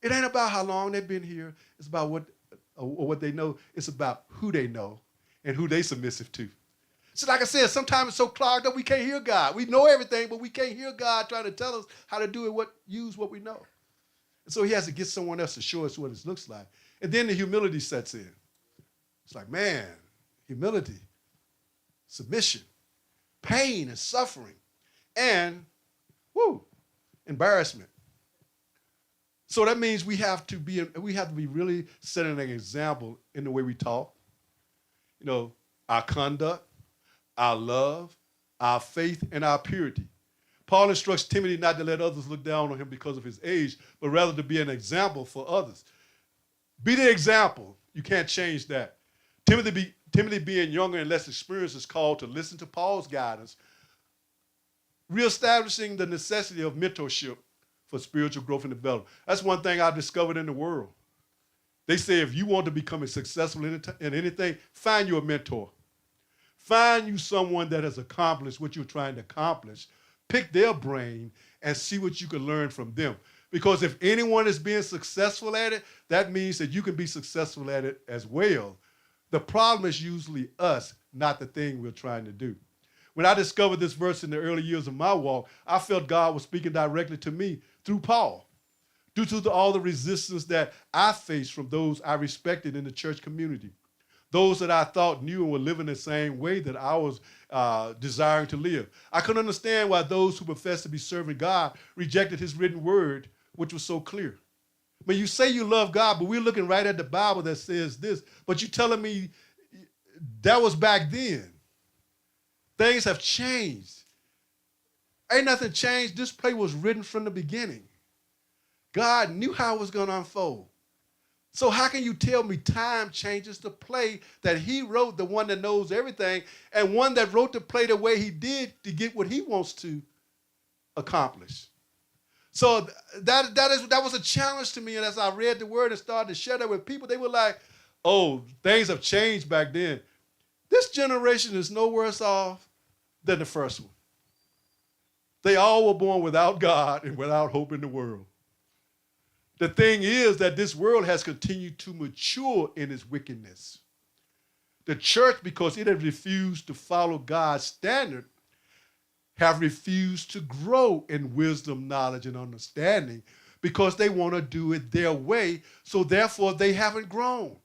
It ain't about how long they've been here. It's about what they know. It's about who they know and who they submissive to. So like I said, sometimes it's so clogged up we can't hear God. We know everything, but we can't hear God trying to tell us how to do it, use what we know. And so he has to get someone else to show us what it looks like. And then the humility sets in. It's like, man, humility, submission, pain and suffering, and embarrassment. So that means we have to be really setting an example in the way we talk, our conduct, our love, our faith, and our purity. Paul instructs Timothy not to let others look down on him because of his age, but rather to be an example for others. Be the example. You can't change that. Timothy being younger and less experienced is called to listen to Paul's guidance, reestablishing the necessity of mentorship for spiritual growth and development. That's one thing I discovered in the world. They say if you want to become successful in anything, find you a mentor. Find you someone that has accomplished what you're trying to accomplish. Pick their brain and see what you can learn from them. Because if anyone is being successful at it, that means that you can be successful at it as well. The problem is usually us, not the thing we're trying to do. When I discovered this verse in the early years of my walk, I felt God was speaking directly to me through Paul, due to all the resistance that I faced from those I respected in the church community, those that I thought knew and were living the same way that I was desiring to live. I couldn't understand why those who professed to be serving God rejected his written word, which was so clear. But you say you love God, but we're looking right at the Bible that says this, but you're telling me that was back then. Things have changed. Ain't nothing changed. This play was written from the beginning. God knew how it was going to unfold. So how can you tell me time changes the play that he wrote, the one that knows everything, and one that wrote the play the way he did to get what he wants to accomplish? So that was a challenge to me, and as I read the word and started to share that with people, they were like, oh, things have changed back then. This generation is no worse off than the first one. They all were born without God and without hope in the world. The thing is that this world has continued to mature in its wickedness. The church, because it has refused to follow God's standard, have refused to grow in wisdom, knowledge, and understanding because they want to do it their way, so therefore they haven't grown.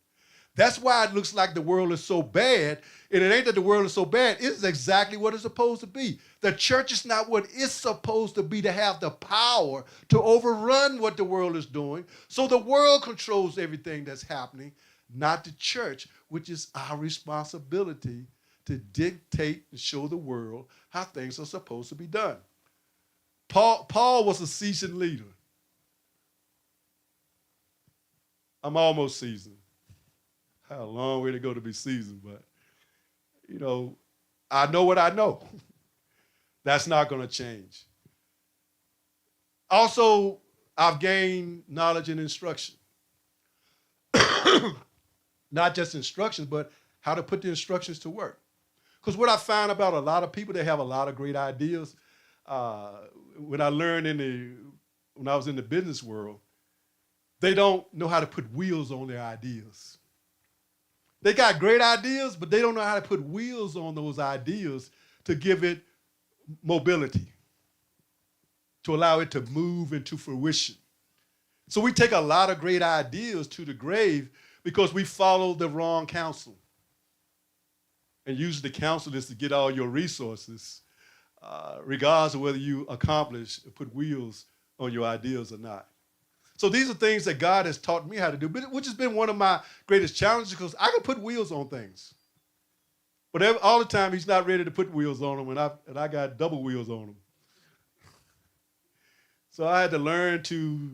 That's why it looks like the world is so bad, and it ain't that the world is so bad, it's exactly what it's supposed to be. The church is not what it's supposed to be, to have the power to overrun what the world is doing, so the world controls everything that's happening, not the church, which is our responsibility to dictate and show the world how things are supposed to be done. Paul was a seasoned leader. I'm almost seasoned. I have a long way to go to be seasoned, but, I know what I know. That's not going to change. Also, I've gained knowledge and instruction. Not just instructions, but how to put the instructions to work. Because what I found about a lot of people, they have a lot of great ideas. When I was in the business world, they don't know how to put wheels on their ideas. They got great ideas, but they don't know how to put wheels on those ideas to give it mobility, to allow it to move into fruition. So we take a lot of great ideas to the grave, because we follow the wrong counsel. And usually the counsel is to get all your resources, regardless of whether you accomplish or put wheels on your ideas or not. So these are things that God has taught me how to do, which has been one of my greatest challenges because I can put wheels on things. But all the time, he's not ready to put wheels on them, and I got double wheels on them. So I had to learn to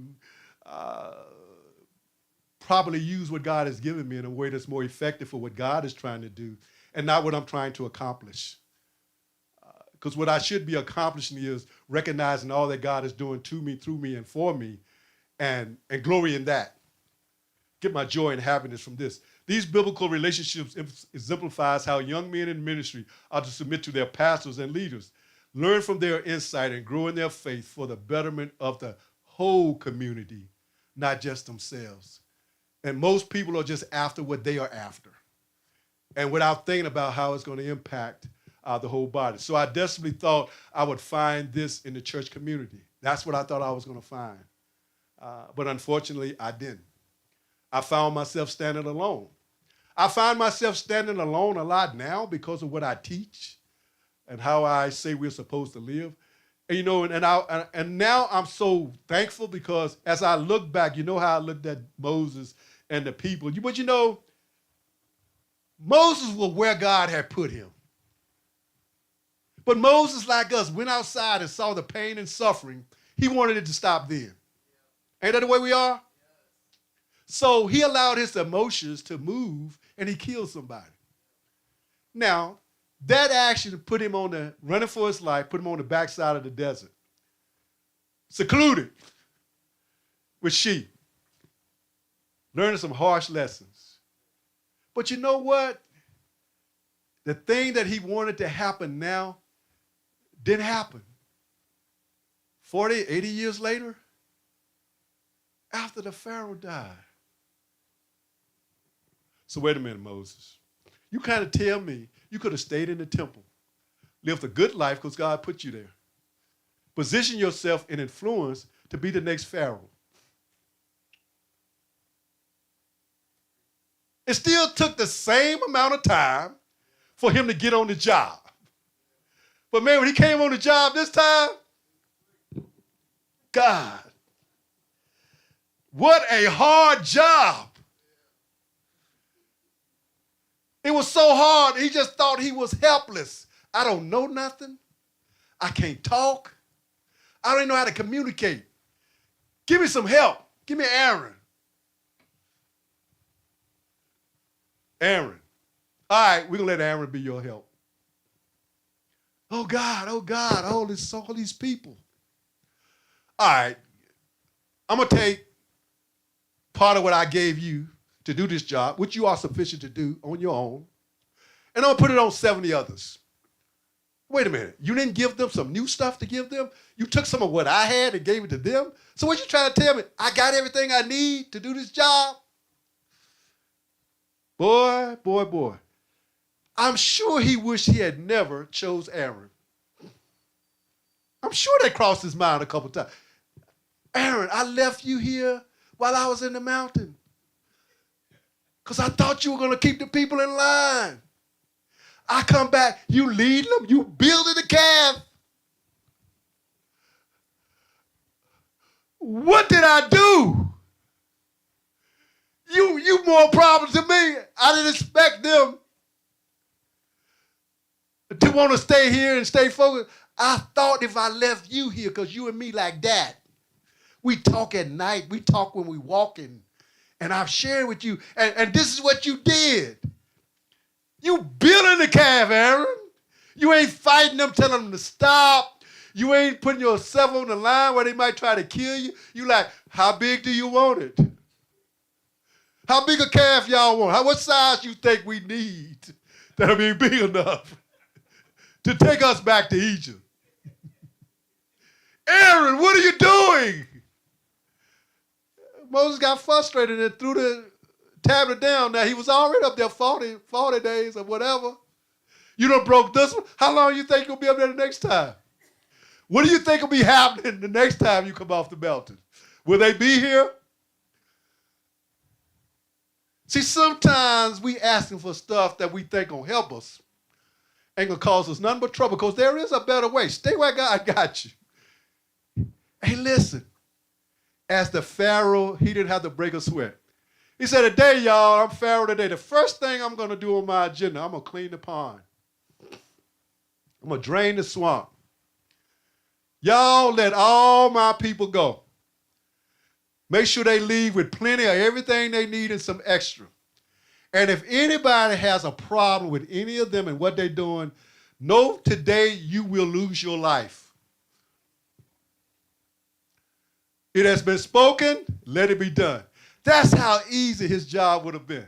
properly use what God has given me in a way that's more effective for what God is trying to do and not what I'm trying to accomplish. Because what I should be accomplishing is recognizing all that God is doing to me, through me, and for me, and glory in that. Get my joy and happiness from this. These biblical relationships exemplifies how young men in ministry are to submit to their pastors and leaders, learn from their insight, and grow in their faith for the betterment of the whole community, not just themselves. And most people are just after what they are after, and without thinking about how it's going to impact the whole body. So I desperately thought I would find this in the church community. That's what I thought I was going to find. But unfortunately, I didn't. I found myself standing alone. I find myself standing alone a lot now because of what I teach and how I say we're supposed to live. And, you know, and now I'm so thankful because as I look back, you know how I looked at Moses and the people. But you know, Moses was where God had put him. But Moses, like us, went outside and saw the pain and suffering. He wanted it to stop then. Ain't that the way we are? So he allowed his emotions to move and he killed somebody. Now, that action put him on running for his life, put him on the backside of the desert, secluded with sheep, learning some harsh lessons. But you know what? The thing that he wanted to happen now didn't happen. 40, 80 years later, after the Pharaoh died. So wait a minute, Moses. You kind of tell me you could have stayed in the temple, lived a good life because God put you there. Position yourself in influence to be the next Pharaoh. It still took the same amount of time for him to get on the job. But man, when he came on the job this time, God, what a hard job. It was so hard, he just thought he was helpless. I don't know nothing. I can't talk. I don't even know how to communicate. Give me some help. Give me Aaron. Aaron. All right, we're going to let Aaron be your help. Oh, God, all these people. All right, I'm going to take part of what I gave you to do this job, which you are sufficient to do on your own, and I'm going to put it on 70 others. Wait a minute. You didn't give them some new stuff to give them? You took some of what I had and gave it to them? So what you trying to tell me? I got everything I need to do this job? Boy. I'm sure he wished he had never chose Aaron. I'm sure that crossed his mind a couple times. Aaron, I left you here while I was in the mountain because I thought you were going to keep the people in line. I come back, you leading them, you building the calf. What did I do? You more problems than me. I didn't expect them to want to stay here and stay focused. I thought if I left you here, because you and me like that, we talk at night, we talk when we walking, and I've shared with you, and this is what you did. You building the calf, Aaron. You ain't fighting them, telling them to stop. You ain't putting yourself on the line where they might try to kill you. You like, how big do you want it? How big a calf y'all want? What size you think we need that'll be big enough to take us back to Egypt? Aaron, what are you doing? Moses got frustrated and threw the tablet down. Now, he was already up there 40 days or whatever. You done broke this one. How long you think you'll be up there the next time? What do you think will be happening the next time you come off the mountain? Will they be here? See, sometimes we asking for stuff that we think gonna help us, ain't gonna cause us nothing but trouble, because there is a better way. Stay where God got you. Hey, listen, as the Pharaoh, he didn't have to break a sweat. He said, today, y'all, I'm Pharaoh today. The first thing I'm gonna do on my agenda, I'm gonna clean the pond. I'm gonna drain the swamp. Y'all let all my people go. Make sure they leave with plenty of everything they need and some extra. And if anybody has a problem with any of them and what they're doing, know today you will lose your life. It has been spoken, let it be done. That's how easy his job would have been.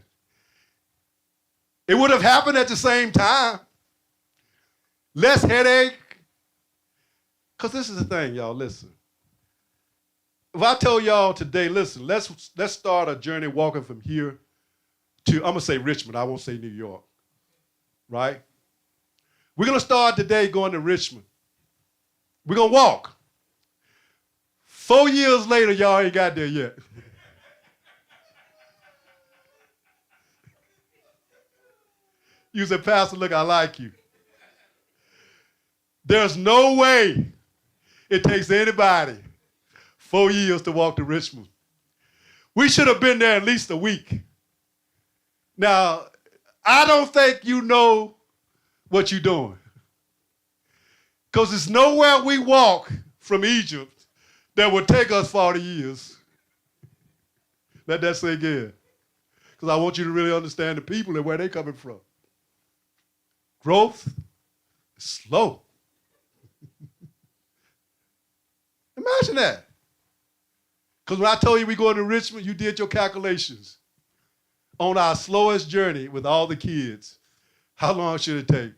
It would have happened at the same time. Less headache. Because this is the thing, y'all, listen. If I told y'all today, listen, let's start a journey walking from here to, I'm going to say Richmond, I won't say New York, right? We're going to start today going to Richmond. We're going to walk. 4 years later, y'all ain't got there yet. You said, Pastor, look, I like you. There's no way it takes anybody 4 years to walk to Richmond. We should have been there at least a week. Now, I don't think you know what you're doing. Because there's nowhere we walk from Egypt that would take us 40 years. Let that say again. Because I want you to really understand the people and where they're coming from. Growth is slow. Imagine that. Because when I told you we going to Richmond, you did your calculations on our slowest journey with all the kids. How long should it take?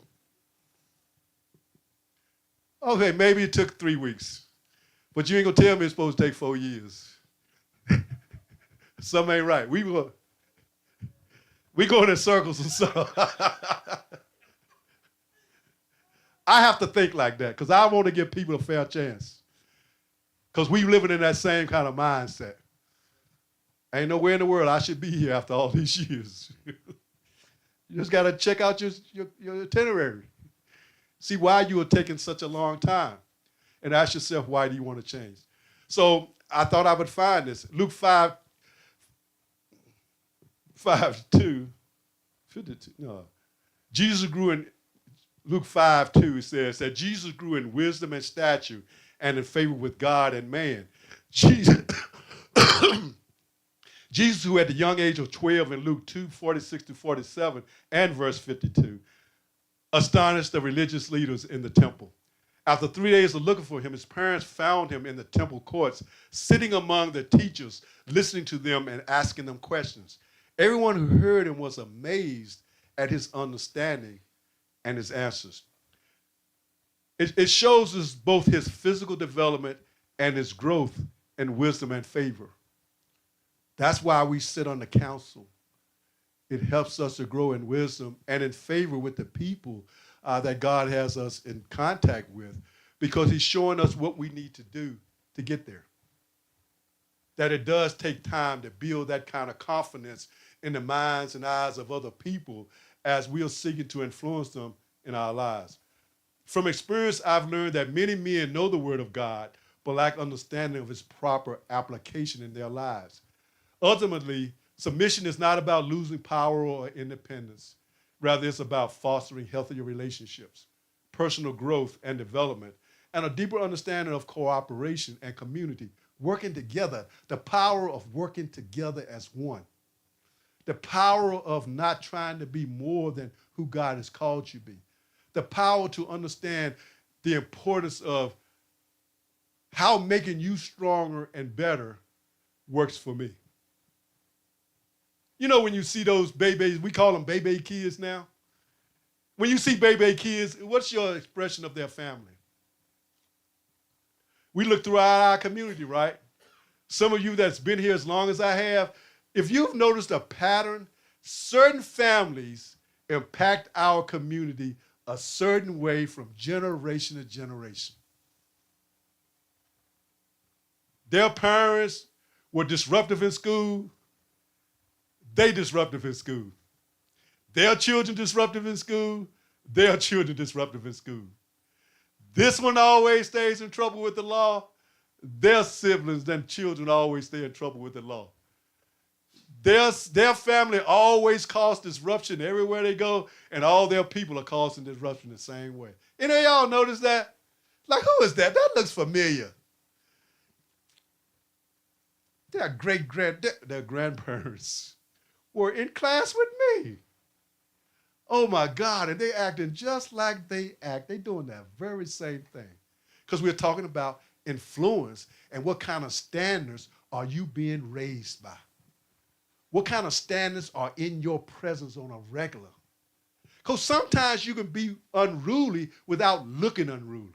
Okay, maybe it took 3 weeks. But you ain't going to tell me it's supposed to take 4 years. Something ain't right. We going in circles and stuff. I have to think like that because I want to give people a fair chance. Because we living in that same kind of mindset. Ain't nowhere in the world I should be here after all these years. You just got to check out your itinerary. See why you are taking such a long time. And ask yourself, why do you want to change? So I thought I would find this. Luke 5:2. No. Jesus grew in, Luke 5:2 it says that Jesus grew in wisdom and stature and in favor with God and man. Jesus, Jesus, who at the young age of 12 in Luke 2:46-47 and verse 52, astonished the religious leaders in the temple. After 3 days of looking for him, his parents found him in the temple courts, sitting among the teachers, listening to them and asking them questions. Everyone who heard him was amazed at his understanding and his answers. It shows us both his physical development and his growth in wisdom and favor. That's why we sit on the council. It helps us to grow in wisdom and in favor with the people that God has us in contact with, because he's showing us what we need to do to get there. That it does take time to build that kind of confidence in the minds and eyes of other people as we are seeking to influence them in our lives. From experience, I've learned that many men know the word of God, but lack understanding of its proper application in their lives. Ultimately, submission is not about losing power or independence. Rather, it's about fostering healthier relationships, personal growth and development, and a deeper understanding of cooperation and community, working together, the power of working together as one, the power of not trying to be more than who God has called you to be, the power to understand the importance of how making you stronger and better works for me. You know when you see those babies, we call them baby kids now. When you see baby kids, what's your expression of their family? We look throughout our community, right? Some of you that's been here as long as I have, if you've noticed a pattern, certain families impact our community a certain way from generation to generation. Their parents were disruptive in school. they disruptive in school. Their children disruptive in school. Their children disruptive in school. This one always stays in trouble with the law. Their siblings and children always stay in trouble with the law. Their family always cause disruption everywhere they go, and all their people are causing disruption the same way. Any of y'all notice that? Like, who is that? That looks familiar. Their grandparents were in class with me. Oh my God, and they acting just like they act. They doing that very same thing. Because we're talking about influence and what kind of standards are you being raised by? What kind of standards are in your presence on a regular? Because sometimes you can be unruly without looking unruly.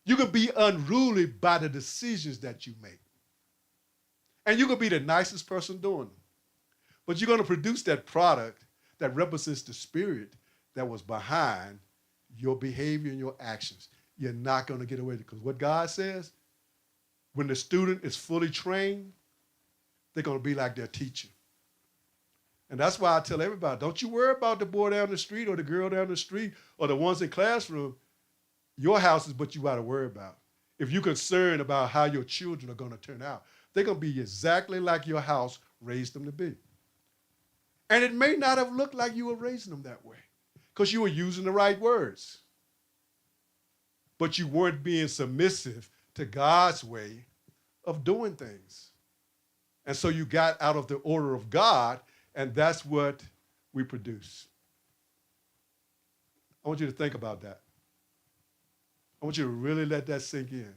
You can be unruly by the decisions that you make. And you can be the nicest person doing them. But you're going to produce that product that represents the spirit that was behind your behavior and your actions. You're not going to get away with it. Because what God says, when the student is fully trained, they're going to be like their teacher. And that's why I tell everybody, don't you worry about the boy down the street or the girl down the street or the ones in classroom. Your house is what you got to worry about. If you're concerned about how your children are going to turn out, they're going to be exactly like your house raised them to be. And it may not have looked like you were raising them that way because you were using the right words. But you weren't being submissive to God's way of doing things. And so you got out of the order of God, and that's what we produce. I want you to think about that. I want you to really let that sink in.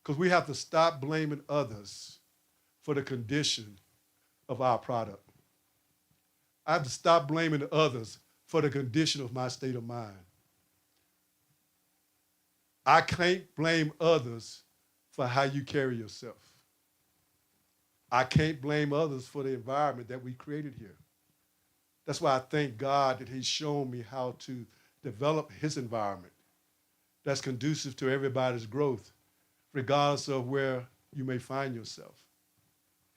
Because we have to stop blaming others for the condition of our product. I have to stop blaming others for the condition of my state of mind. I can't blame others for how you carry yourself. I can't blame others for the environment that we created here. That's why I thank God that he's shown me how to develop his environment that's conducive to everybody's growth, regardless of where you may find yourself.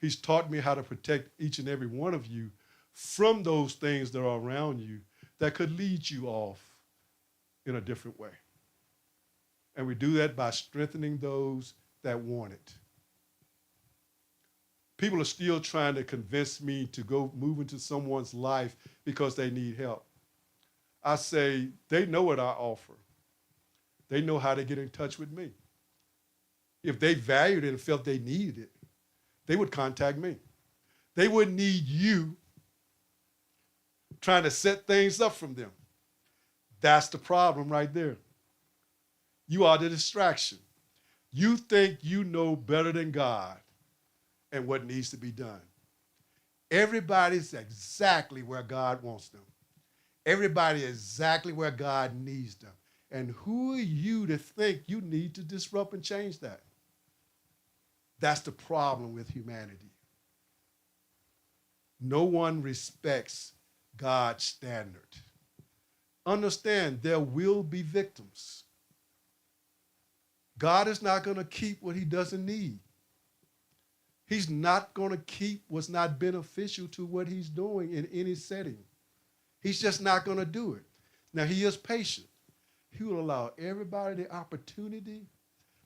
He's taught me how to protect each and every one of you from those things that are around you that could lead you off in a different way. And we do that by strengthening those that want it. People are still trying to convince me to go move into someone's life because they need help. I say, they know what I offer. They know how to get in touch with me. If they valued it and felt they needed it, they would contact me. They wouldn't need you trying to set things up from them. That's the problem right there. You are the distraction. You think you know better than God and what needs to be done. Everybody's exactly where God wants them. Everybody is exactly where God needs them. And who are you to think you need to disrupt and change that? That's the problem with humanity. No one respects God's standard. Understand, there will be victims. God is not going to keep what he doesn't need. He's not going to keep what's not beneficial to what he's doing in any setting. He's just not going to do it. Now, he is patient. He will allow everybody the opportunity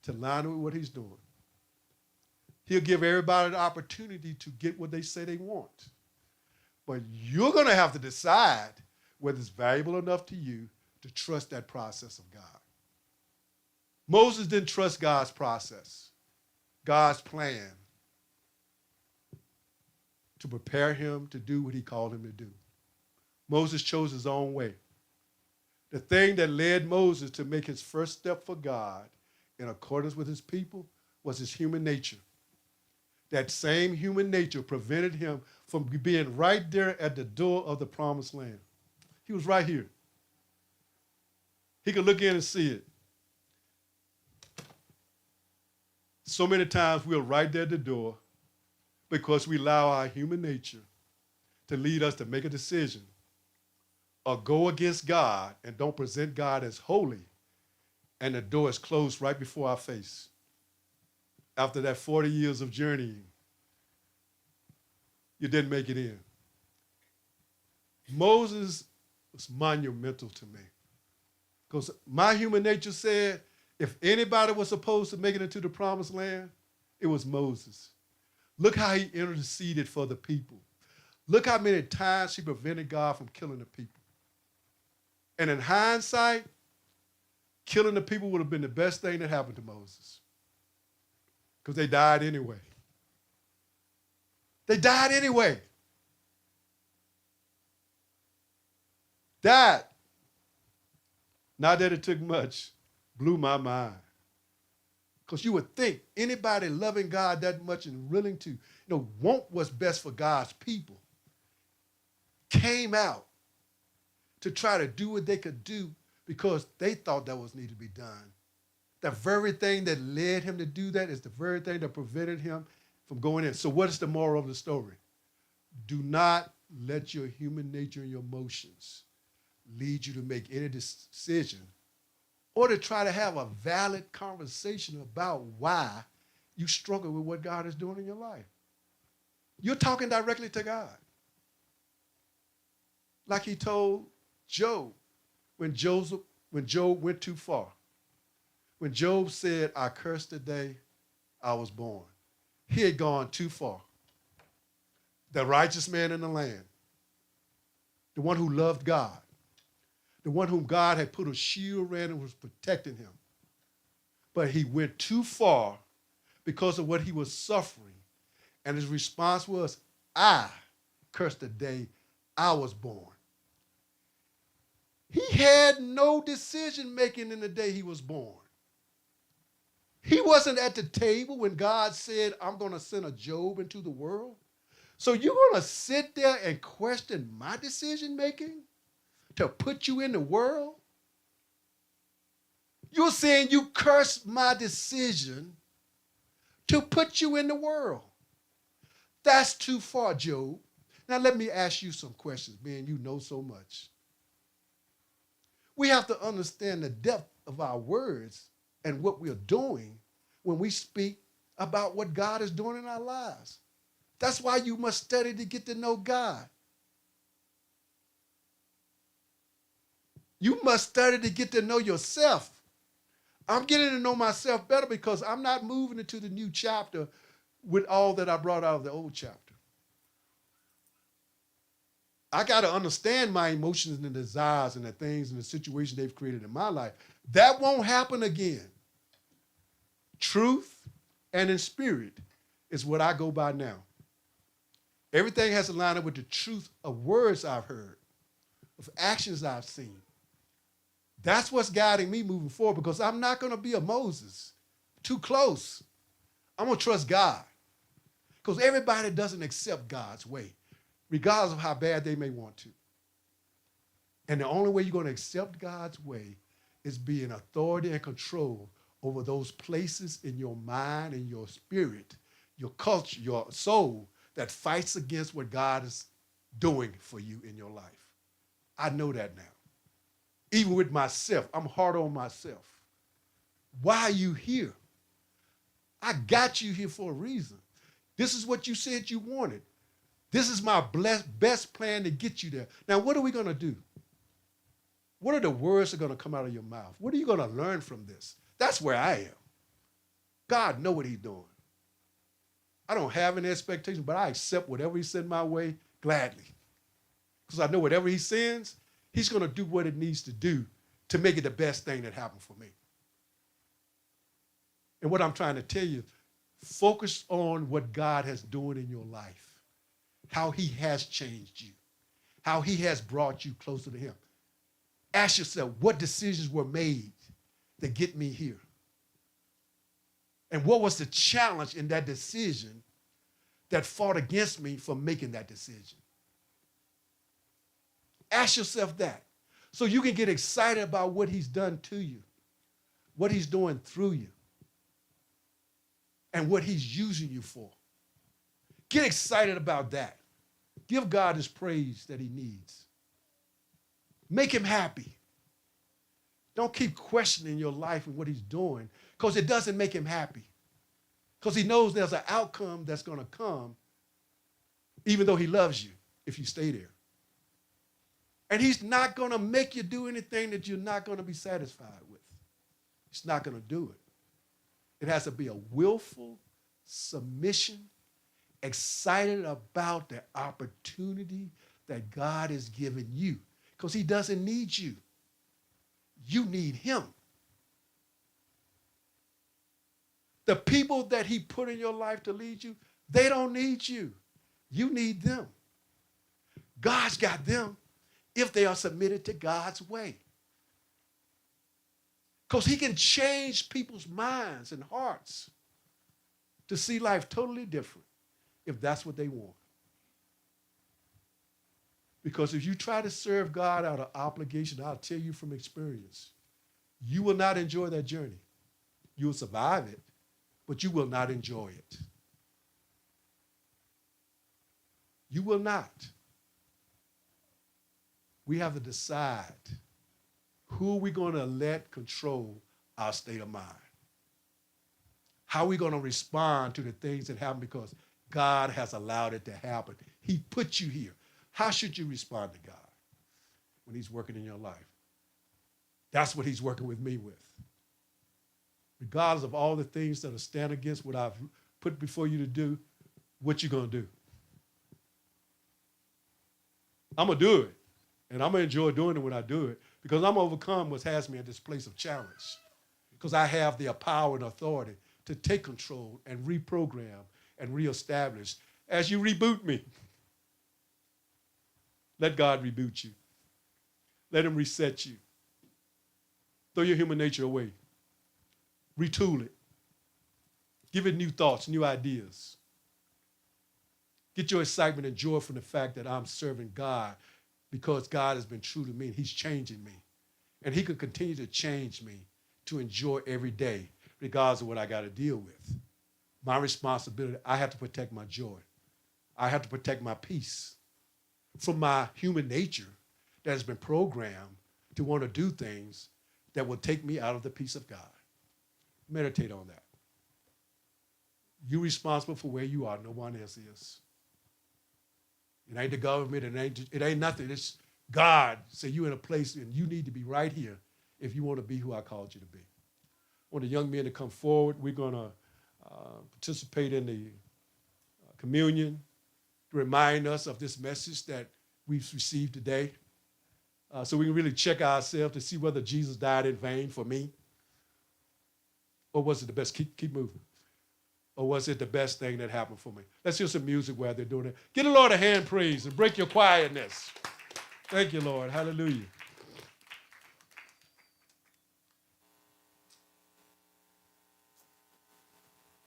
to line up with what he's doing. He'll give everybody the opportunity to get what they say they want. But you're going to have to decide whether it's valuable enough to you to trust that process of God. Moses didn't trust God's process, God's plan to prepare him to do what he called him to do. Moses chose his own way. The thing that led Moses to make his first step for God in accordance with his people was his human nature. That same human nature prevented him from being right there at the door of the promised land. He was right here. He could look in and see it. So many times we're right there at the door because we allow our human nature to lead us to make a decision or go against God and don't present God as holy, and the door is closed right before our face. After that 40 years of journeying, you didn't make it in. Moses was monumental to me. Because my human nature said, if anybody was supposed to make it into the promised land, it was Moses. Look how he interceded for the people. Look how many times he prevented God from killing the people. And in hindsight, killing the people would have been the best thing that happened to Moses. Because they died anyway. They died anyway. Died. Not that it took much. Blew my mind. Because you would think anybody loving God that much and willing to, want what's best for God's people, came out to try to do what they could do because they thought that was needed to be done. The very thing that led him to do that is the very thing that prevented him from going in. So what is the moral of the story? Do not let your human nature and your emotions lead you to make any decision or to try to have a valid conversation about why you struggle with what God is doing in your life. You're talking directly to God. Like he told Job when Job went too far. When Job said, I cursed the day I was born. He had gone too far. The righteous man in the land, the one who loved God, the one whom God had put a shield around and was protecting him. But he went too far because of what he was suffering. And his response was, I cursed the day I was born. He had no decision making in the day he was born. He wasn't at the table when God said, I'm going to send a Job into the world. So you're going to sit there and question my decision making to put you in the world? You're saying you cursed my decision to put you in the world. That's too far, Job. Now let me ask you some questions, being you know so much. We have to understand the depth of our words and what we're doing when we speak about what God is doing in our lives. That's why you must study to get to know God. You must study to get to know yourself. I'm getting to know myself better because I'm not moving into the new chapter with all that I brought out of the old chapter. I got to understand my emotions and the desires and the things and the situation they've created in my life. That won't happen again. Truth and in spirit is what I go by now. Everything has to line up with the truth of words I've heard, of actions I've seen. That's what's guiding me moving forward because I'm not going to be a Moses. Too close. I'm going to trust God because everybody doesn't accept God's way, regardless of how bad they may want to. And the only way you're going to accept God's way is be in authority and control over those places in your mind and your spirit, your culture, your soul that fights against what God is doing for you in your life. I know that now. Even with myself, I'm hard on myself. Why are you here? I got you here for a reason. This is what you said you wanted. This is my best plan to get you there. Now, what are we going to do? What are the words that are going to come out of your mouth? What are you going to learn from this? That's where I am. God knows what he's doing. I don't have any expectations, but I accept whatever he sends my way gladly. Because I know whatever he sends, he's going to do what it needs to do to make it the best thing that happened for me. And what I'm trying to tell you, focus on what God has doing in your life, how he has changed you, how he has brought you closer to him. Ask yourself, what decisions were made to get me here? And what was the challenge in that decision that fought against me from making that decision? Ask yourself that so you can get excited about what he's done to you, what he's doing through you, and what he's using you for. Get excited about that. Give God his praise that he needs. Make him happy. Don't keep questioning your life and what he's doing because it doesn't make him happy. Because he knows there's an outcome that's going to come even though he loves you, if you stay there. And he's not going to make you do anything that you're not going to be satisfied with. He's not going to do it. It has to be a willful submission, excited about the opportunity that God has given you, because he doesn't need you. You need him. The people that he put in your life to lead you, they don't need you. You need them. God's got them if they are submitted to God's way. Because he can change people's minds and hearts to see life totally different if that's what they want. Because if you try to serve God out of obligation, I'll tell you from experience, you will not enjoy that journey. You will survive it, but you will not enjoy it. You will not. We have to decide who we're going to let control our state of mind. How are we going to respond to the things that happen because God has allowed it to happen? He put you here. How should you respond to God when he's working in your life? That's what he's working with me with. Regardless of all the things that are stand against what I've put before you to do, what you going to do? I'm going to do it. And I'm going to enjoy doing it when I do it, because I'm going to overcome what has me at this place of challenge. Because I have the power and authority to take control and reprogram and reestablish as you reboot me. Let God reboot you. Let him reset you. Throw your human nature away. Retool it. Give it new thoughts, new ideas. Get your excitement and joy from the fact that I'm serving God, because God has been true to me and he's changing me. And he can continue to change me to enjoy every day, regardless of what I got to deal with. My responsibility, I have to protect my joy. I have to protect my peace from my human nature that has been programmed to want to do things that will take me out of the peace of God. Meditate on that. You're responsible for where you are. No one else is. It ain't the government. It ain't nothing. It's God. Say you're in a place and you need to be right here if you want to be who I called you to be. I want the young men to come forward. We're going to participate in the communion to remind us of this message that we've received today, so we can really check ourselves to see whether Jesus died in vain for me, or was it the best? Keep moving. Or was it the best thing that happened for me? Let's hear some music while they're doing it. Give the Lord a hand praise and break your quietness. Thank you, Lord. Hallelujah.